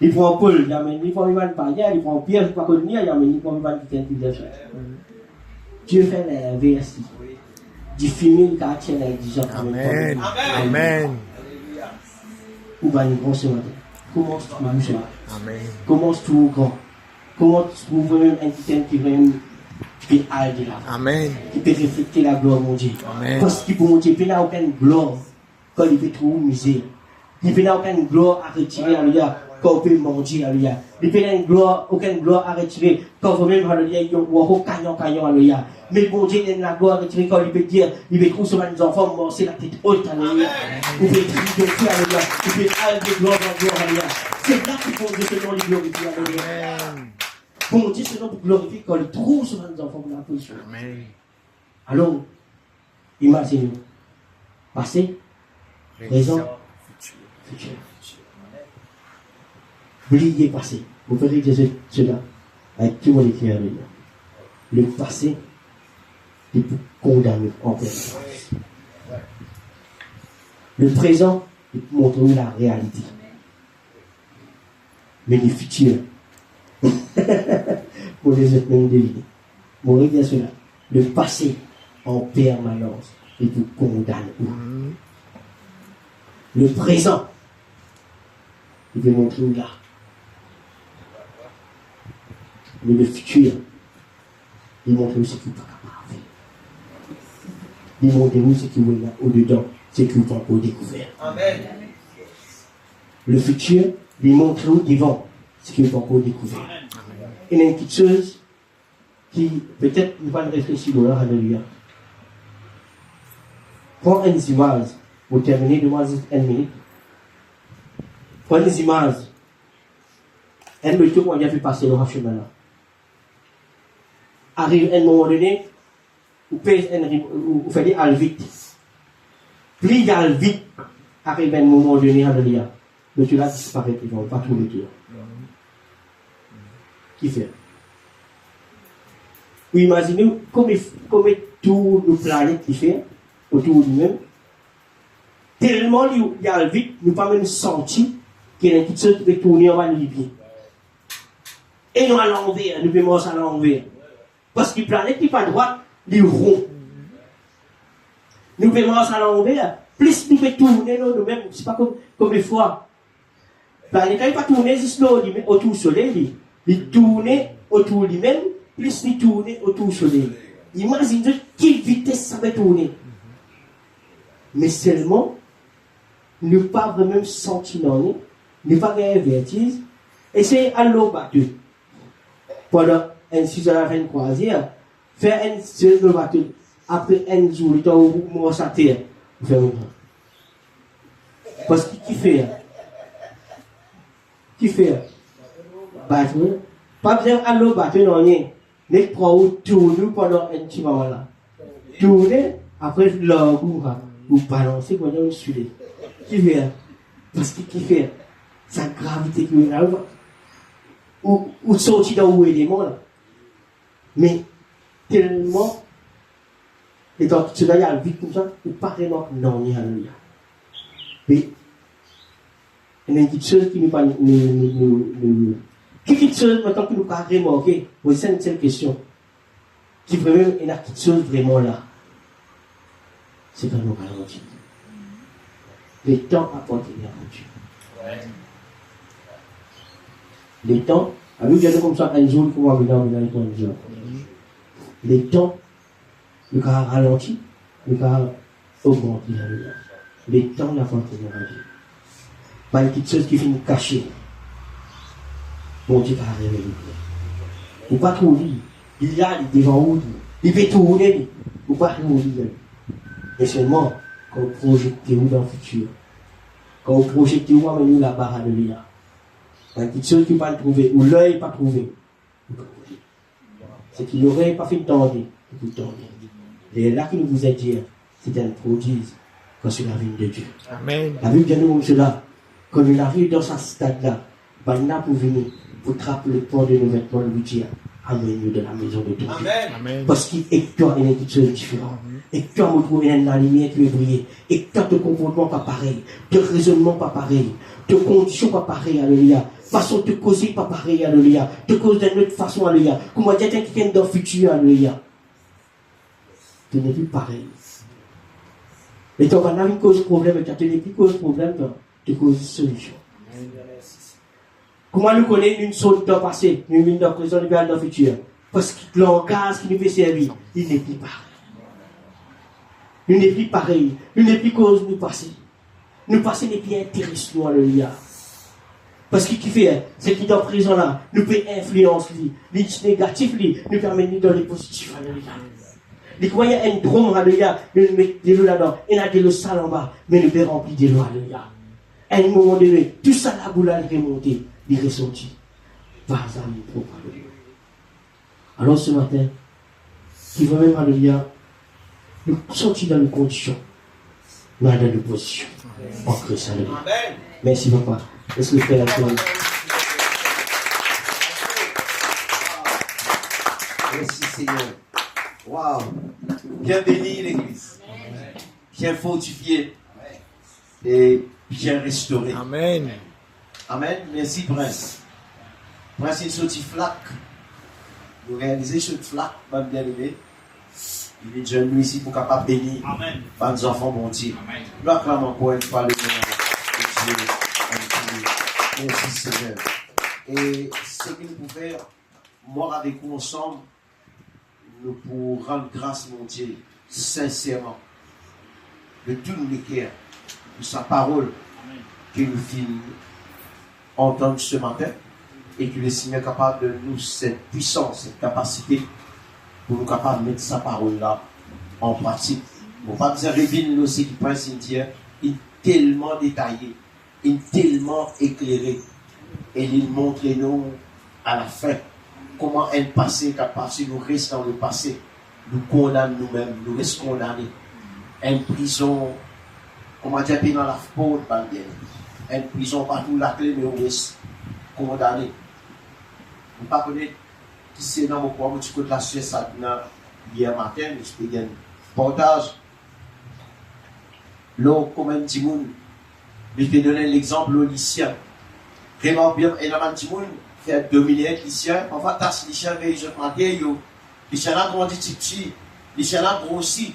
Il prend Paul, il amène, il prend Ivan Paya, il prend Pierre, il prend Colonia, il amène, il prend Ivan qui tient de choses. Dieu fait l'inverse. Du film, il a tient les gens. Amen. Amen. Où va une grosse matin? Comment se trouve ça? Amen. Comment se trouve grand? Comment se trouve même un petit qui peut aller là? Amen. Qui peut refléter la gloire de Dieu. Amen. Parce qu'il peut monter, il n'a aucune gloire quand il peut trouver misère. Il n'a aucune gloire à retirer à lui. Quand on peut manger, alléluia. Il n'y a aucune gloire à retirer. Quand vous-même, alléluia, il y a un caillon, alléluia. Mais bon Dieu, il y a la gloire à retirer quand il peut dire, il peut trouver sur les enfants, morcer la tête haute, alléluia. Il peut triompher, alléluia. Il peut aller de gloire en gloire, alléluia. C'est là que bon Dieu, c'est non, il glorifie, alléluia. Bon Dieu, c'est non pour glorifier quand il trouve sur les enfants pour la position. Amen. Alors, imaginez-vous. Passé, présent, futur. Oubliez passé. Vous verrez que cela avec tout le monde écrit avec le passé est pour condamner en permanence. Le présent est pour montrer la réalité. Mais le futur, pour les autres même deviner. Vous verrez bien cela. Le passé en permanence est pour condamner. Le présent, il veut montrer là. Mais le futur, il montre ce qu'il n'est pas capable de faire. Il montre ce qu'il est là au-dedans, ce qu'il n'est pas encore découvert. Amen. Le futur, il montre au devant ce qu'il n'est pas encore découvert. Il y a une petite chose qui, peut-être, nous va réfléchir dans l'heure, alléluia. Prends une image, pour terminer, de moi juste une minute. Prends une image. Un monsieur qu'on a vu passer le chemin là. Arrive un moment donné, vous faites des halles vite. Plus il y a vite, arrive un moment donné, alléluia. Le Dieu là disparaît, ils ne vont pas trouver Dieu. Qui fait? Vous imaginez comme tout le planète qui fait, autour de nous-mêmes, tellement il y a vite, nous ne pouvons pas même sentir qu'il y a une petite chose qui peut tourner en bas de l'Ibie. Et nous à l'envers, nous pouvons à l'envers. Parce que la planète n'est pas droite, il est rond. Nous pouvons à l'envers, plus nous pouvons tourner nous-mêmes, c'est pas comme des fois. La planète n'est pas tourner juste autour du soleil, il tourne autour de lui-même, plus il tourne autour du soleil. Imaginez quelle vitesse ça va tourner. Mais seulement, ne pas vraiment sentir dans nous, ne pas gagner vertige, et c'est à l'eau battue. Pendant un 6 heures à une croisière, faire un seul de bateau, après un jour, il doit mourir sa terre, faire un parce que qui fait? Qui fait? Bateau. Pas besoin à l'eau bateau, non, rien. Mais prends tourner pendant un petit moment là. Tourner, après l'eau, vous balancez quand vous suivez. Qui fait? Parce que qui fait? Sa gravité qui est là. Ou sortir dans où il est mort. Mais tellement, et donc cela y a vite comme ça, ou pas vraiment non, il y a alléluia. Mais il y a une petite chose qui nous pas quelque chose maintenant que nous pas remarqué, c'est une seule question. Qui vraiment il y a quelque chose vraiment là. C'est quand nous ralentissons. Le temps apporte à Dieu. Les temps, avec des gens comme ça, un jour, il faut venir dans les temps de Dieu. Les temps, le cas ralenti, le cas augmenté. Les temps, la fontaine de Dieu. Pas une petite chose qui finit cachée. Bon Dieu va révéler. Ou pas trouver. Il y a devant vous. Il peut tourner. Ou pas trouver. Mais seulement, quand vous projetez dans le futur, quand vous projetez où amener la barre de l'IA. Une petite chose qu'il ne peut pas trouver, ou l'œil n'est pas trouvé. C'est qu'il n'aurait pas fait tendre. Et là qu'il vous a dit, c'est un prodige. quand c'est la vie de Dieu. Amen. La Bible dit nous cela. Quand il arrive dans ce stade-là, ben là pour venir, pour trapper le port de nos vêtements, lui dire, amène-nous de la maison de ton Dieu. Amen. Amen. Parce que toi, il y a des choses différentes. Et que toi, me trouver dans la lumière qui est brillée. Et que toi, ton comportement pas pareil. Ton raisonnement pas pareil. Tes conditions pas pareilles, alléluia. Façon de te causer pas pareil, alléluia. Te cause d'une autre façon, alléluia. Comment dire quelqu'un dans le futur, alléluia. Tu n'es plus pareil. Et toi, quand tu as une cause de problème, tu n'es plus cause de problème, tu causes solution. Comment nous connaissons une chose dans le passé, une mine dans le futur? Parce que le langage qui nous fait servir, il n'est plus pareil. Il n'est plus pareil. Il n'est plus cause du passé. Le passé n'est plus intéressant, alléluia. Parce que qui fait, c'est qui dans la prison là, nous peut influencer, les négatifs, nous permet de dans les positifs, alléluia. Les croyants ont un drôme, alléluia, nous mettons de l'eau là-dedans, et nous avons de l'eau sale en bas, mais nous pouvons remplir de l'eau, alléluia. À un moment donné, tout ça la boule est remonté, il est ressorti. Par exemple, propre, alléluia. Alors ce matin, qui va même, alléluia, nous sortir dans nos conditions, nous dans nos positions. En Christ, alléluia. Merci, papa. Laisse le faire la toi. Merci, Seigneur. Waouh. Bien béni, l'église. Bien fortifié. Et bien restauré. Amen. Amen. Merci, Prince. Prince, il sorti flac. Nous réalisons ce flac, ma bien-aimée. Il est déjà nous ici pour capable bénir. Amen. Par nos enfants, bon Dieu. Nous acclamons encore une fois le nom de Dieu. Merci, Seigneur. Et ce qu'il nous peut faire, moi avec vous ensemble, nous pour rendre grâce, mon Dieu, sincèrement, de tout nos cœurs, de sa parole que nous finissons entendre ce matin, et que le Seigneur est capable de nous cette puissance, cette capacité, pour nous capables de mettre sa parole-là en pratique. Bon, pas besoin de révéler nous aussi qui pense Cynthia, il est tellement détaillé, il est tellement éclairé, et il montre nous à la fin comment un passé capable, si nous restons dans le passé, nous condamnons nous-mêmes, nous restons condamnés. Une prison, comment dire, dans la faute, une prison partout la clé, mais on reste condamné. Vous ne connaissez pas qui c'est dans mon corps, tu côté la Suisse hier matin, je fais un portage. Là, comme un petit monde, je vais donner l'exemple au lycéen. Vraiment bien, et là, un petit monde, fait 2001 lycéen, on va tasser les lycéens, mais je matin, les lycéens là, comment dit petit, les lycéens là, grossi.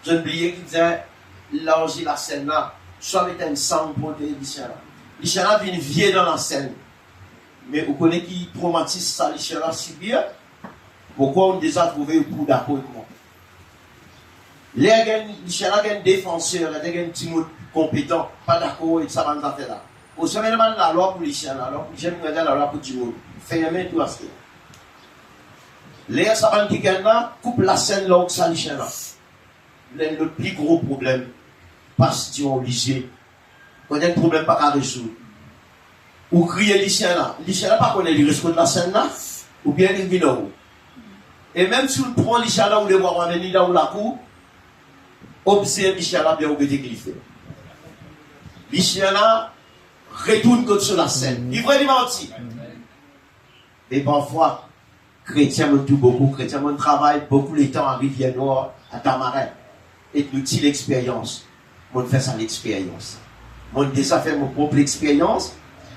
Je ne oublié qui disait, là, on dit la scène là, soit avec un sang pour les lycéens là. Les lycéens là viennent vieux dans la scène. Mais vous connaissez qui traumatise ça, les lycéens là, si bien. Pourquoi on déjà trouvé pour d'accord avec moi? Les lycéens là, un défenseur, un petit mot compétent, pas d'accord avec ça, dans affaire là. Au sommet de la loi pour les lycéens là, alors, j'aime regarder la loi pour du monde. Fais tout à ce que. Les savants qui gagnent là, coupe la scène là où ça, les lycéens là. Le plus gros problème, parce qu'ils sont obligés. Quand il y a un problème pas à résoudre. Ou crier les lycéens là, pas connaître le risque de la scène là, ou bien ils viennent là. Et même si on prend les lycéens là, ou les voir venir là ou la cour, observe les lycéens là bien où il fait. Les lycéens là, retourne contre sur la scène. Il veut mentir. Et parfois, chrétiens me tout beaucoup, chrétiens me travaillent beaucoup les temps à Rivière-Noire, à Tamarin. Et nous tire l'expérience. Moi, je fais ça l'expérience. Moi, déjà fait mon propre expérience.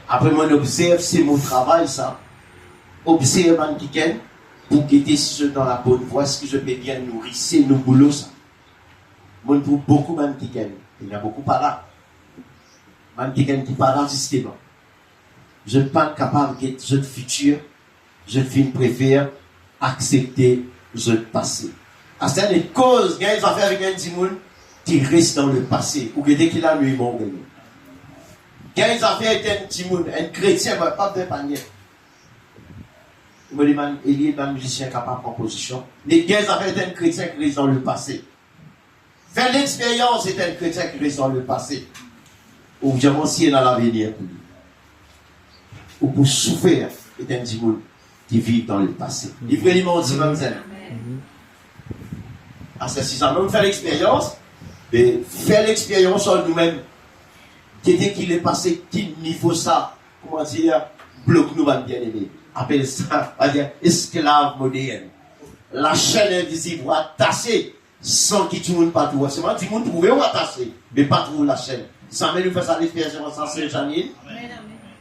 Après, moi, observe, c'est mon travail, ça. Observe un week-end pour guetter si je suis dans la bonne voie, est-ce que je peux bien nourrir. C'est nos boulot, ça. Moi, je trouve beaucoup de week-end. Il y a beaucoup par là. Quelqu'un qui parle justement. Je ne suis pas capable de être le futur. Je préfère accepter le passé. À certaines causes, il y a des affaires avec un petit monde qui reste dans le passé. Ou que dès qu'il a lui, mon gars. Il y a des affaires avec un petit monde, un chrétien, mais pas de panier. Il y a un musicien capable de composition. Il y a des affaires avec un chrétien qui reste dans le passé. Faire l'expérience est un chrétien qui reste dans le passé. Ou bien si dans l'avenir. Ou pour souffrir est un petit monde qui vit dans le passé. Il veut lui mentir, mademoiselle. À ces 6 ans, on fait l'expérience. Et faire l'expérience en nous-mêmes. Quelqu'un qui est passé, qui niveau ça, comment dire, bloque nous, bien aimé. Appelle ça, on va dire, esclave moderne. La chaîne invisible va tasser sans que tout le monde pas tout. C'est moi, tout le monde pouvait tasser, mais pas trop la chaîne. Ça m'a nous fait ça l'expérience en Saint-Janine.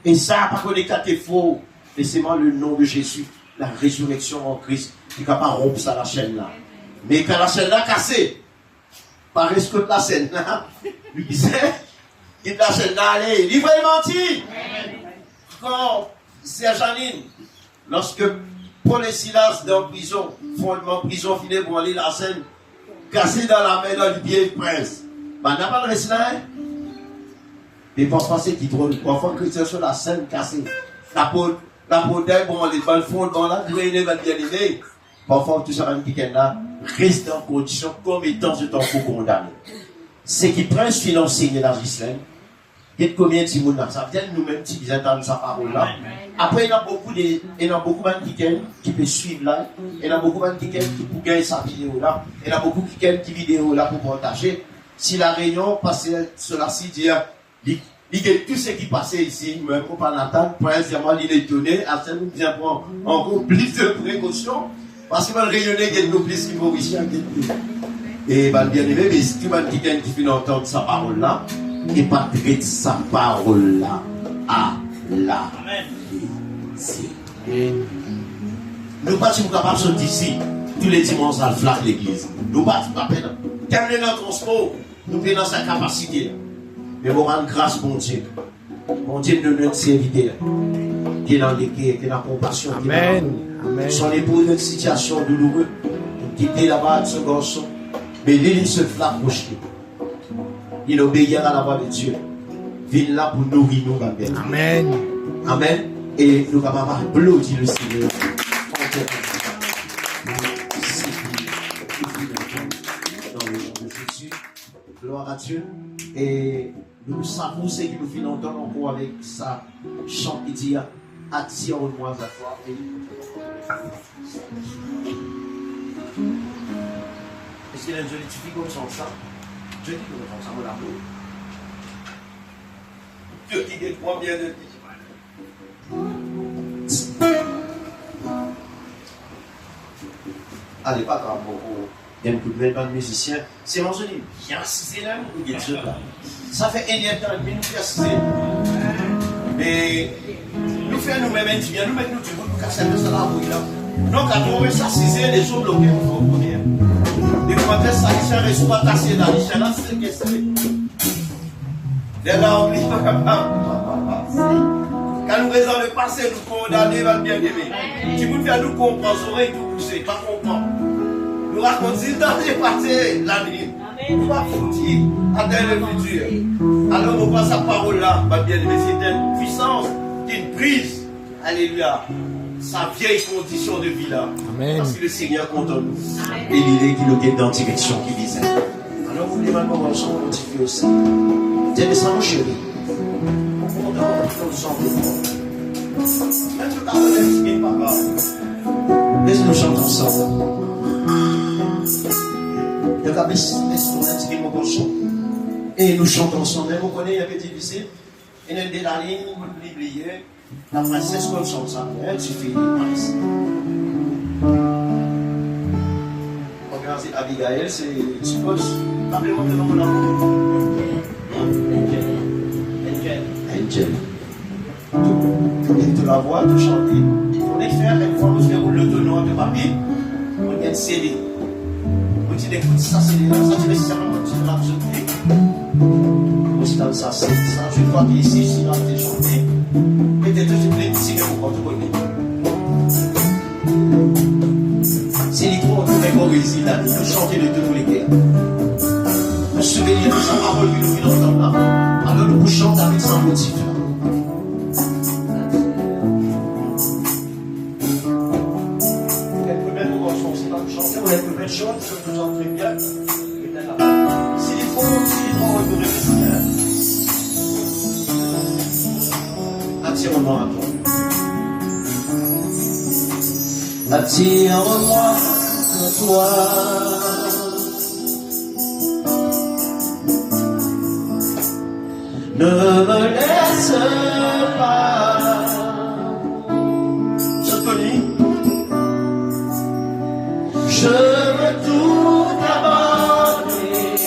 Et ça, pas connecté à tes faux. Mais c'est moi le nom de Jésus, la résurrection en Christ, qui est capable de rompre ça la chaîne là. Mais quand la chaîne là cassée, par que la chaîne là, lui disait, il la chaîne là, allez, livrez menti. Quand Saint-Janine, lorsque Paul et Silas dans prison, fondement prison, fini pour aller la scène, cassé dans la main dans le pied du prince. Ben, n'a pas le récit là, hein? Mais pour se passer qui drôle, parfois chrétien sur la scène cassée. La peau d'air, bon, les balles font dans la graine, va bien aimer. Parfois, tout ça, qui est là, reste en condition comme étant ce temps pour condamner. C'est qui prince financier de l'Islam. Il y a combien de gens là? Ça vient de nous-mêmes qui disent entendre sa parole là. Après, il y a beaucoup de qui peuvent suivre là. Il y a beaucoup de qui peuvent gagner sa vidéo là. Il y a beaucoup qui gagnent vidéo là pour partager. Si la réunion passait sur la site, il y a tout ce qui passait ici, même pour pas l'attendre, prince, moi, il est donné, à ce nous bien prendre encore plus de précautions. Parce que le rayonner, il y a nos plus qui vont richer. Et bien aimé, mais si tout le monde qui gagne qui finit entendre sa parole là, et pas traiter sa parole là à la vérité. Nous pas sommes capables de sortir ici tous les dimanches à flatter l'église. Nous pas peine. Terminer notre transport, nous venons dans sa capacité. Mais nous rendons grâce, mon Dieu. Mon Dieu de notre serviteur. Qui est dans l'équerre, qui est dans la compassion. Amen. Amen. Son époux dans une situation douloureuse. Qui était là-bas, ce garçon. Mais il se fait approcher. Il obéira à la voix de Dieu. Viens là pour nourrir nous, Amen. Amen. Amen. Et nous allons applaudir le Seigneur. Dans le nom de Jésus. Gloire à Dieu. Et nous savons ce que nous finissons encore avec ça. Chant qui dit attire-moi à toi. Est-ce qu'il y a une jolie fille comme ça? Je dis comme ça, mon amour. Dieu qui est trop bien de lui. Allez, pas grave, il y a beaucoup de musiciens. C'est mon joli, bien assisté là, nous guettons là. Ça fait un temps et demi, nous faisons assisté. Mais nous faisons nous-mêmes un petit bien, nous mettons du bout, nous cassons ça là, oui là. Donc, quand on veut s'assiser, les choses bloquées, il faut connaître. Et quand on ça, les gens ne sont pas cassés dans les gens là, c'est le question. Dès là, on oublie pas capable. Quand nous raisonnons le passé, nous condamnons va bien aimer. Si vous faites nous comprendre, vous aurez tout poussé, pas comprendre. Nous racontons dans les passés, l'avenir. Nous va foutir à le futur. Alors nous passons sa parole là, va bien aimer, c'est une puissance qui brise. Alléluia. Sa vieille condition de vie là. Amen. Parce que le Seigneur compte en nous. Et il est qui nous guide dans la direction qu'il disait. Alors vous voulez maintenant ensemble, on dit que aussi. Tiens, ça mon chéri. On doit nous chanter. Même le carreau n'est pas grave. Laisse-nous chanter ensemble. Il y a mon cochon. Et nous chantons ensemble. Vous connaissez, il y avait difficile. Il y a des lignes, vous l'oubliez. La princesse comme ça, elle suffit. Regardez, Abigail, c'est suppose. Rappelez-moi le nom de l'amour. Angel. Tu la vois, tu chantes. On est faire, une fois, vous faire le tonneau de papier. On vient de sceller. Vous dites, écoute, ça c'est ça, tu laisses ça, tu l'as jeté. Vous dites, ça c'est ça. Je vois qu'ici, si on a été chanté. Peut-être que je voulais ici que vous contrôlez. C'est les trois qui ont réussi là, nous chanter de tous les guerres. Nous souvenir de sa parole que nous venons d'entendre là. Alors nous chantons avec son motif. Les premières conventions, c'est pas nous chanter, les premières choses, je nous en très bien. C'est les trois retournés de Seigneur. Attire-moi à toi. Attire-moi à toi. ne me laisse pas. Je connais. Je veux tout abandonner,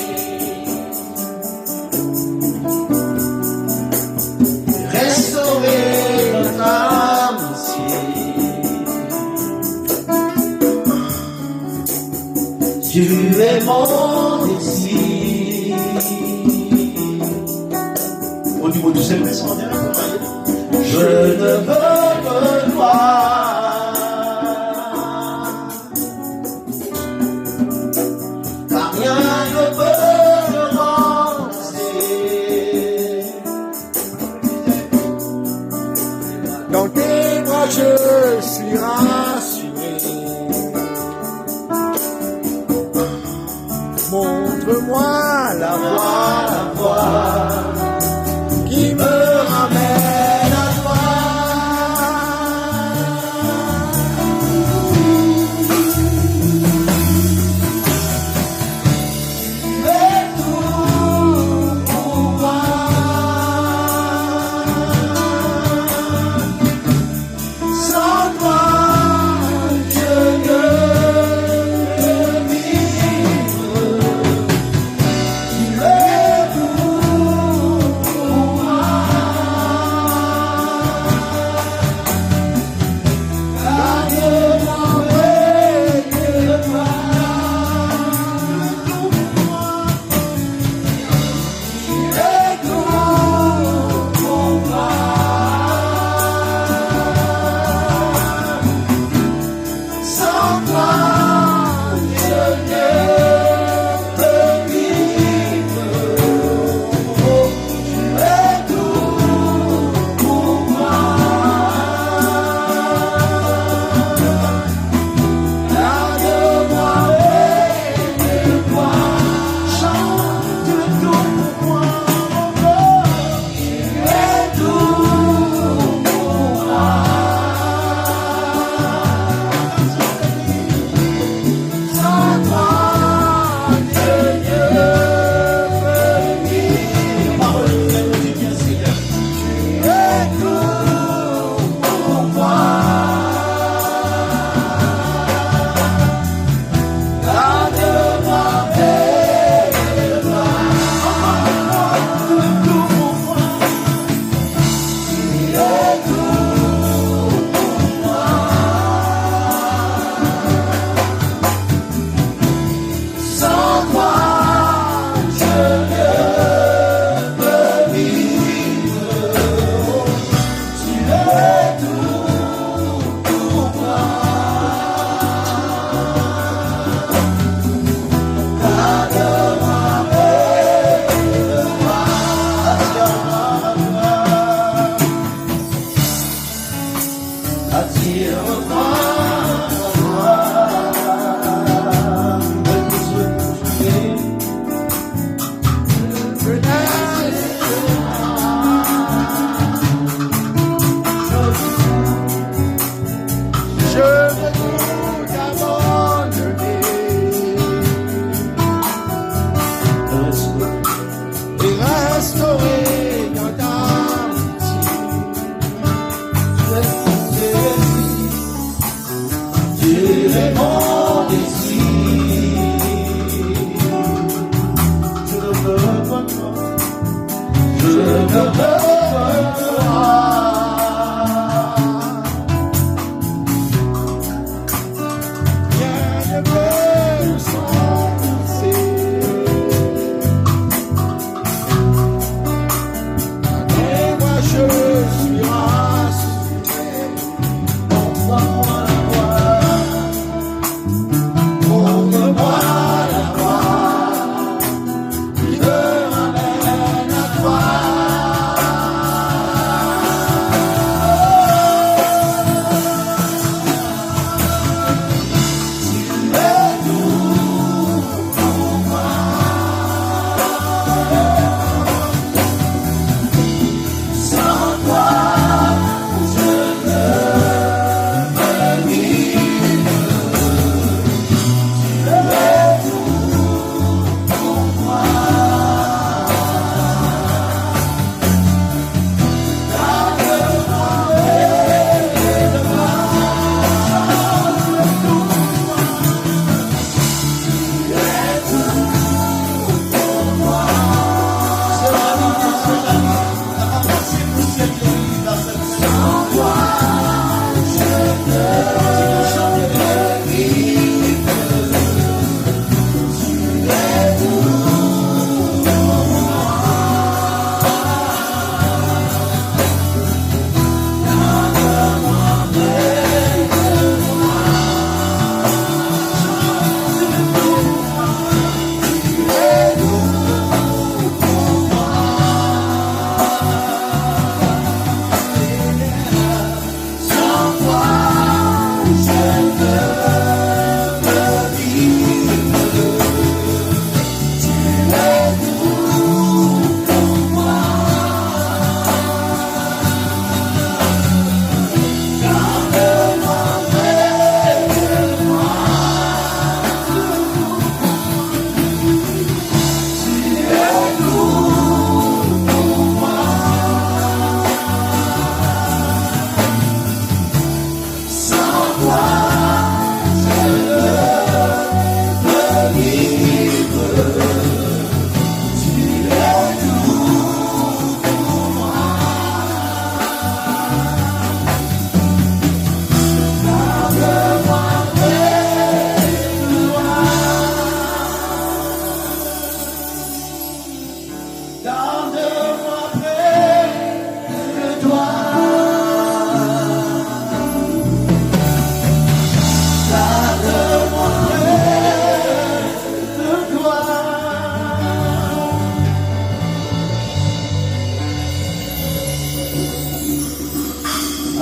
restaurer notre amitié. Tu es mon désir. Au niveau du service, on dirait je ne veux que toi. Car rien ne peut me remplacer. Dans tes bras je suis rassuré. Montre-moi la voie qui me ramène à toi. Fais tout pour moi. Sans toi, je ne peux vivre. Fais tout pour moi. Garde-moi près de toi. Tout pour moi. Fais tout pour moi. Sans toi, je ne peux vivre. Fais tout pour moi. Garde-moi près de toi. Chante tout pour moi. Fais tout pour moi. Sans toi, je ne peux vivre. Parole de Dieu, Seigneur. Fais tout pour moi. Garde-moi près de toi. Emmène-moi tout pour moi. Fais tout pour moi. Sans toi, je ne peux vivre. Tu es tout pour moi. Garde-moi près de toi. Attire-moi à toi. Je veux tout abandonner et restaurer notre amitié.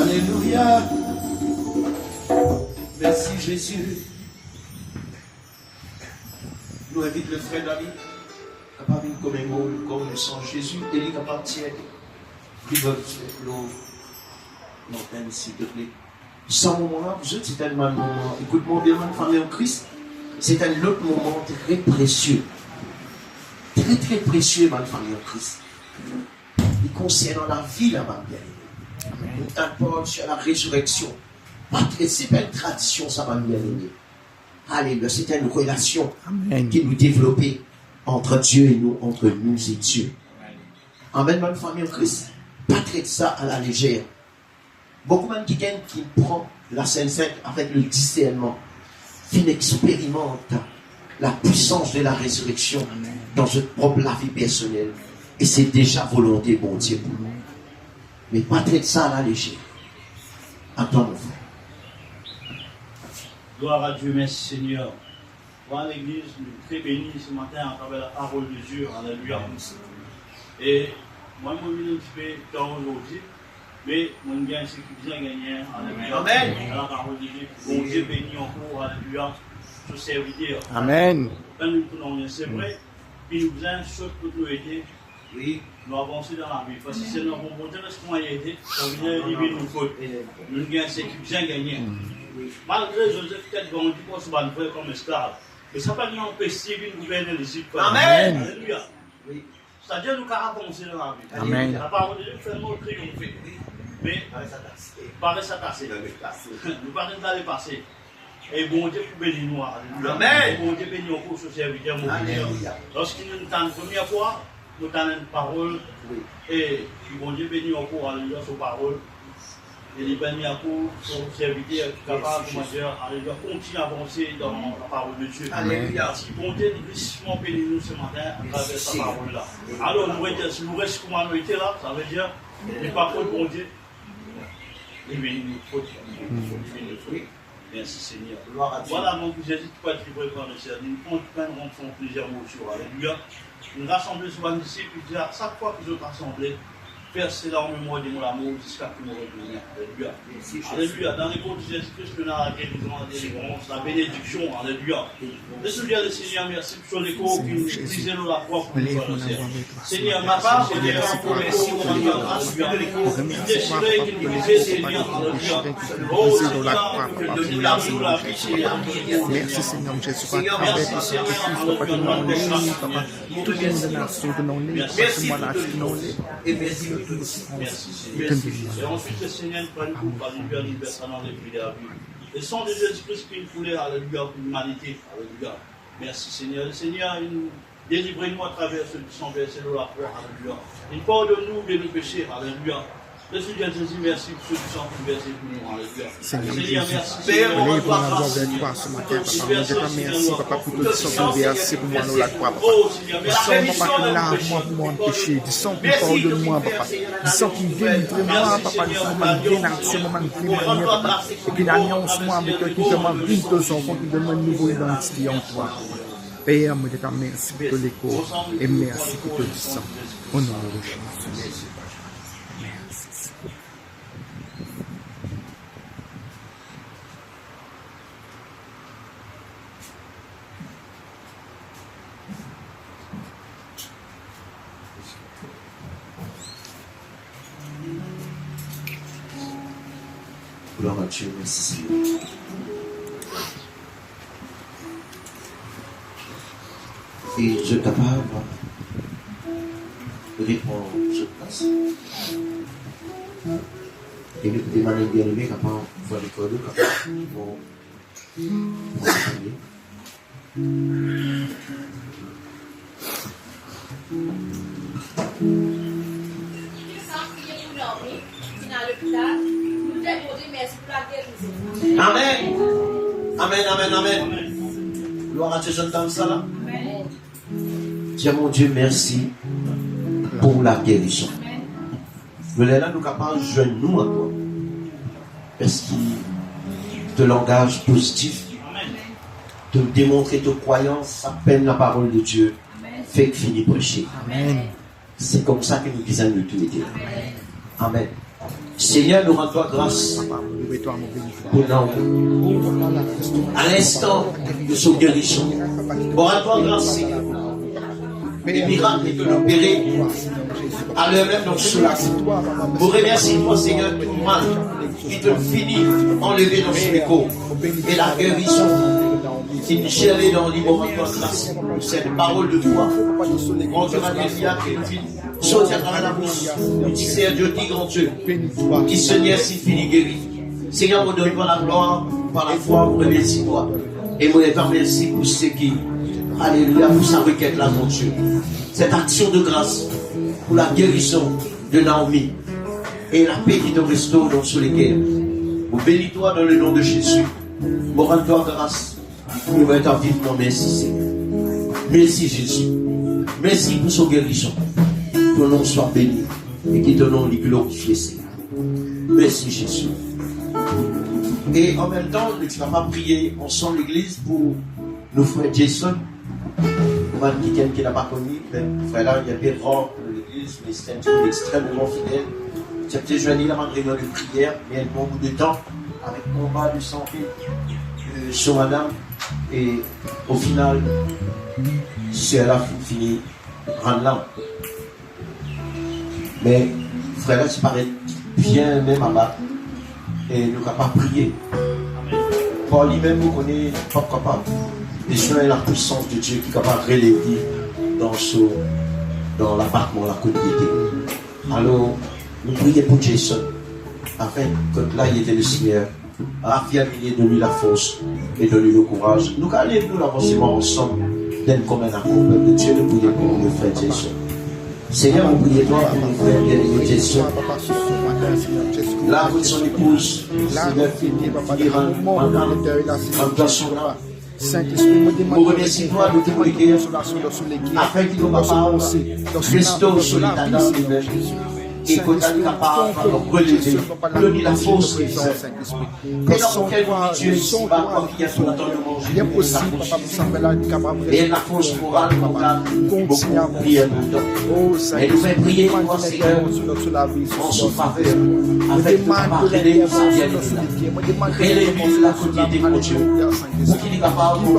Alléluia. Merci Jésus. Nous invite le frère David, capable de commémorer le corps du sang Jésus, et il est capable de tirer. Qui veut l'eau montagne, s'il te plaît. Ce moment-là, vous êtes, c'est un moment, écoute-moi bien, ma famille en Christ, c'est un autre moment très précieux. Très très précieux, ma famille en Christ. Il concerne la vie, la ma bien-aimée. Nous t'apportons sur la résurrection. C'est pas une tradition, ça va bien aimer. Alléluia, c'est une relation qui nous développe entre Dieu et nous, entre nous et Dieu. Amen, ma famille en Christ. Pas traiter ça à la légère. Beaucoup de gens qui prend la Sainte-Seine avec le discernement, qui expérimente la puissance de la résurrection dans notre propre vie personnelle. Et c'est déjà volonté, bon Dieu, pour nous. Mais pas traiter ça à la légère. Attends, mon frère. Gloire à Dieu, merci Seigneur. Voilà l'église, très bénie ce matin à travers la parole de Dieu. Alléluia. Et moi, je suis un petit peu tard aujourd'hui, mais mon gain, c'est que bien gagné. Alléluia. Amen. La parole de Dieu. Bon Dieu béni encore. Alléluia. Sur serviteur. Amen. Quand nous tournons, c'est vrai. Puis nous faisons ce que nous été. Oui. Nous avançons dans la vie. Parce que c'est notre bon Dieu, ce qu'on a été. Ça vient livrer nos fautes. Nous gagnons, c'est que bien gagné. Malgré Joseph, peut-être qu'on dit qu'on se bat comme esclave. Mais ça ne va pas nous empêcher de gouverner les îles. Amen. Alléluia. Oui. C'est-à-dire nous avons avancé dans la vie. Amen. La parole de Dieu fait nous triompher. Mais, paraît s'attacher. Nous parlons d'aller passer. Et bon Dieu pour bénir nous. Alléluia. Amen. Et bon Dieu bénir nous pour ce serviteur. Alléluia. Lorsqu'il nous entend la première fois, nous entendons une parole. Oui. Et bon Dieu bénit encore. Alléluia, sur parole. Et les bénis à pour son serviteur capable, comment dire, alléluia, continue à avancer dans la parole de Dieu. Alléluia. Si bon Dieu nous richement béni nous ce matin à travers sa parole là. Alors si nous restons comme nous étions là, ça veut dire, il n'est pas faute bon Dieu. Il bénit nous faute. Merci Seigneur. Voilà mon Jésus, tu peux être livré par le Seigneur. Nous comptons plusieurs mots sur alléluia. Nous rassemblons sur un disciple, puis à chaque fois que nous sommes rassemblés, verser dans la mémoire de mon amour jusqu'à ce que nous retournions. Alléluia. Alléluia. Dans les cours de Jésus-Christ, nous avons la guérison, la délivrance, la bénédiction. Alléluia. Laissons dire le Seigneur, merci pour les cours qui nous brisaient nous la foi pour nous faire le Seigneur. Seigneur, ma part, Seigneur, pour les cours, pour la grâce, qui déchirait, qui nous brisait, Seigneur. Alléluia. Oh, Seigneur, que de nous la vie, Seigneur. Merci Seigneur Jésus, papa, tout le monde nation de nos lits, patrimoine de nos lits. Et merci. Merci Seigneur. Et ensuite le Seigneur prend le coup par nous universel dans les vies de la vie. Le sang de Jésus-Christ qui nous coulait, alléluia, pour l'humanité. Alléluia. Merci Seigneur. Le Seigneur, il nous délivre-nous à travers ce sang versé de la croix. Alléluia. Il pardonne-nous de nos péchés. Alléluia. Le Seigneur Jésus, merci pour ce sang qui versé pour nous. Alléluia. Seigneur merci. Seigneur, pour avoir vers toi ce matin, papa. Je te remercie, papa, pour tout ce que tu as versé pour moi, nous la croix, papa. Du sang, papa, qui lave moi pour mon péché. Du sang qui pardonne-moi, papa. Du sang qui délivre-moi, papa. Du sang qui vient dans ce moment de primaire, papa. Et qui annonce-moi avec qui demande une de son enfant, qui demande une nouvelle identité en toi. Père, je te remercie pour les corps et merci pour tout le sang. Au nom de Jésus. Gloire à Dieu, merci Seigneur. Et je suis capable de répondre sur place. Et nous pouvons demander bien aimé capable de voir les codes, capable de s'accompagner. Amen. Amen, amen, amen. Gloire à Dieu, j'entends ça là. Dieu mon Dieu, merci pour la guérison. Nous sommes là, nous capables de joindre nous à toi. Parce que te langage positif, te démontrer ta croyance, à peine la parole de Dieu, fait que finit prêcher. C'est comme ça que nous disons de tout été. Amen. Seigneur, nous rendons grâce pour nous. À l'instant de son guérison, nous rendons grâce, Seigneur. Les miracles que nous opérés à l'heure-même dans ce lac. Vous remerciez toi, Seigneur, tout le mal qui te finit enlevé dans ce écho. Et la guérison qui nous chérit dans le moment de grâce. Cette parole de foi. Mon Dieu, Alléluia, qui nous finit. Sortir à la bouche. Nous disons, c'est Dieu dit, grand Dieu, qui Seigneur s'il finit guéri. Seigneur, vous donnez la gloire par la foi, vous remercie toi. Et vous remercie pour ce qui, alléluia, pour sa requête là, mon Dieu. Cette action de grâce pour la guérison de Naomi et la paix qui te restaure dans tous les guerres. Vous bénis-toi dans le nom de Jésus. Vous rends-toi grâce. Nous mettons vivement merci, Seigneur. Merci, Jésus. Merci pour son guérison. Que ton nom soit béni et que ton nom est glorifié, Seigneur. Merci, Jésus. Et en même temps, nous ne vas pas prier ensemble l'église pour nos frères Jason. Quelqu'un qui n'a pas connu, mais frère là, il y a des rangs de l'église, mais c'est un type extrêmement fidèle. J'ai peut-être joigné la réunion de prière, mais il y a un bon bout de temps, avec combat de santé sur madame, et au final, c'est elle a fini rendre l'âme. Mais frère là, ça paraît bien même à battre, et nous ne pouvons pas prier. Pour lui-même, vous connaissez pas capable. Et c'est la puissance de Dieu qui est capable de relever dans l'appartement, la communauté. Alors, nous prions pour Jason, afin que là, il était le Seigneur, affirmer de lui la force et de lui le courage. Nous allons nous l'avancement ensemble, d'être comme un accord de Dieu, nous prions pour le frère Jason. Seigneur, nous prions toi pour nous frère bien-aimé Jason. Là, avec son épouse, Seigneur, finira en son âme. Nous remercions toi de tout le cœur afin qu'il nous pas restaure sur l'état d'âme et que tu es capable de relever, donner la force et dans quel Dieu ici va comme il y a tout le temps de manger et la force morale pour beaucoup prier longtemps. Et nous faisons prier pour toi, Seigneur, en son faveur, afin que tu capable de relever sa bien-aimée, relever la quotidité de Dieu, pour qu'il est capable de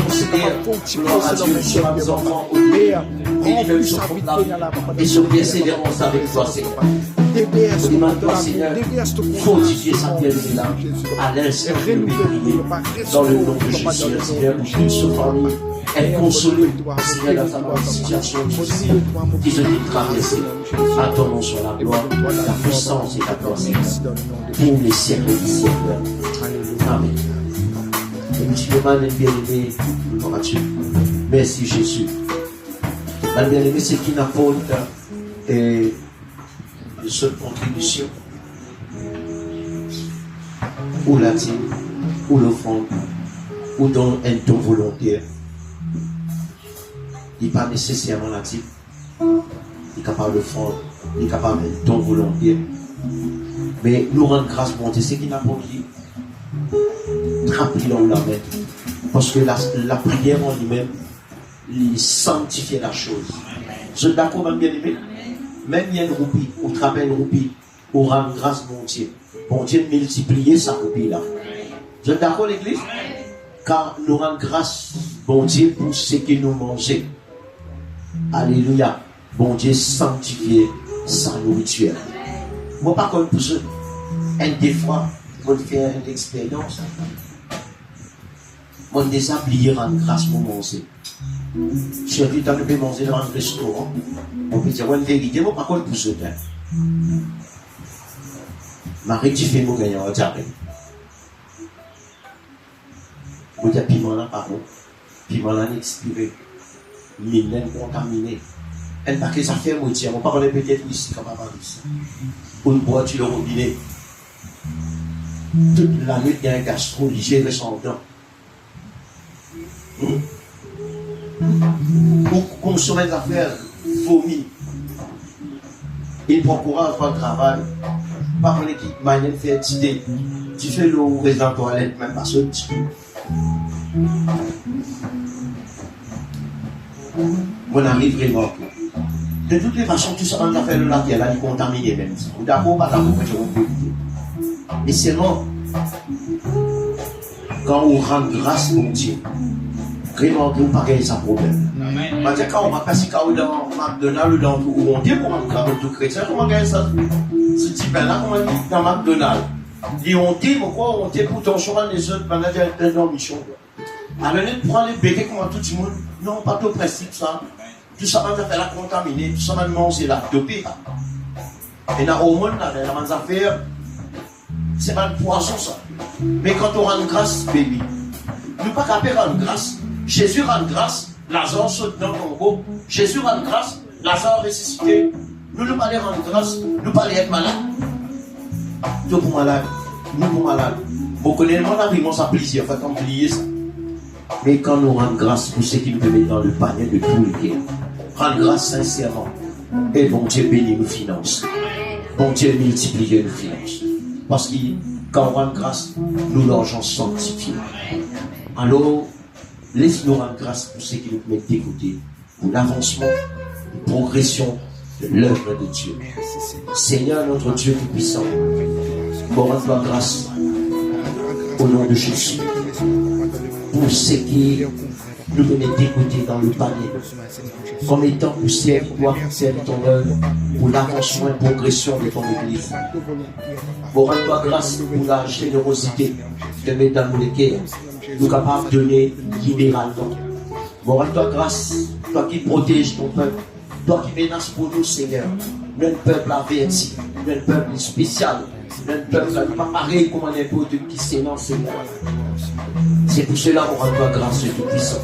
considérer, gloire à Dieu, sur nos enfants, et ils veulent se et se persévérance avec toi, Seigneur. Nous demandons, Seigneur, fortifier sa bien-aimée là, à l'instant de nous prier, dans le nom de Jésus, Seigneur, pour toute sa famille, elle console, Seigneur, dans sa situation difficile, qu'ils ont dû traverser. À ton nom soit la gloire, la puissance et la gloire, pour les siècles des siècles. Amen. Et nous te demandons, bien-aimé, gloire à Dieu. Merci, Jésus. La bien-aimée, c'est qui n'apporte une seule contribution, ou la dîme, ou l'offrande, ou dans un don volontaire. Il n'est pas nécessairement la dîme. Il est capable de faire, il est capable d'un don volontaire. Mais nous rendons grâce pour Dieu, c'est qui n'apporte rempli dans la main. Parce que la prière en lui-même, il sanctifie la chose. Je suis d'accord, même bien aimé. Même il y a une roupie, ou travaille une roupie, ou rendre grâce bon Dieu. Bon Dieu multiplier sa roupie là. Je suis d'accord, l'église? Car nous rendons grâce bon Dieu pour ce que nous mangeons. Alléluia. Bon Dieu sanctifier sa nourriture. Moi, par contre, pour ce, des fois, pour faire une expérience. Moi, déjà, plier en grâce pour manger. Si on dit, on peut manger dans un restaurant, on peut dire, ouais, une vérité, moi, par contre, pour ce temps. Ma rectifié, mon gagnant, on dirait. On dit, piment là, par contre. Piment là, expiré. Mine contaminé. Elle n'a que ça fait moitié. On parle peut-être ici, comme avant ici. Pour une boîte, le robinet. Toute la nuit, il y a un gastro, il gère son dent. Pour consommer des affaires, vomi. Il prend courage pour le travail. Par l'équipe, manière de faire idée. Tu fais le résident toilette, même pas ce petit peu. On arrive vraiment. De toutes les façons, tout ça, on a fait le lac, elle a contaminé même. D'accord, pas d'accord, mais je peux dire. Et c'est non. Quand on rend grâce au Dieu, vraiment, on ne pas gagner sa problème. Parce que quand on va passer dans McDonald's ou dans où on dit pour rendre grâce au chrétien, comment gagner ça? Ce type-là, comment on dit dans McDonald's? Et on dit, pourquoi on dit pour ton chemin les autres, pendant qu'il y a un mission. Alors, on prend les bébés comme tout le monde. Non, pas tout principe, ça. Tout ça, on a fait la contaminer, tout ça, on a mangé la dopée. Et dans le monde, dans les affaires, c'est pas le poisson, ça. Mais quand on rend grâce, baby, nous pas qu'à rendre grâce. Jésus rend grâce, Lazare saute dans le tombeau. Jésus rend grâce, Lazare ressuscité. Nous ne pas aller rendre grâce, nous pas aller être malade. Nous pour malade, nous pour malade. Vous connaissez mon avis, ça plaisir, fait comme plier ça. Mais quand nous rendons grâce pour ce qui nous met dans le panier de tous les guerres, rendre grâce sincèrement. Et bon Dieu bénit nos finances. Bon Dieu multiplie nos finances. Parce que quand on rend grâce, nous l'argent sanctifié. Alors, laisse-nous rendre grâce pour ce qui nous met d'écouter, pour l'avancement, la progression de l'œuvre de Dieu. Seigneur, notre Dieu tout-puissant, on rend grâce au nom de Jésus. Pour ce qui nous met d'écouter dans le panier, comme étant poussière, toi, faire ton œuvre, pour l'avancement et la progression de ton Église. Pour rendre grâce pour la générosité de mettre dans nos cœurs, nous capables de donner libéralement. Pour rendre grâce, toi qui protèges ton peuple, toi qui menaces pour nous, Seigneur, notre peuple averti, notre peuple spécial, notre peuple n'est pas pareil comme n'importe qui s'énonce, Seigneur. C'est pour cela qu'on rend toi grâce et tout-puissant.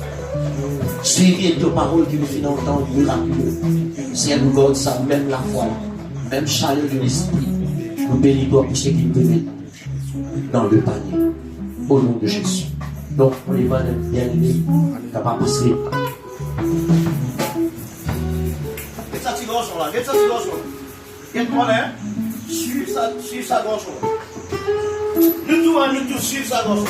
Suivez tes paroles qui nous font entendre miraculeux. Seigneur, nous donne ça, même la foi, même chaleur de l'esprit. Nous bénissons pour ce qui nous met dans le panier. Au nom de Jésus. Donc, on les va bien aimer, capable de passer. Mets sa petite gorge là, mets sa petite gorge là. Qu'est-ce là? Suis sa gorge là. Nous tous, suivons sa gorge.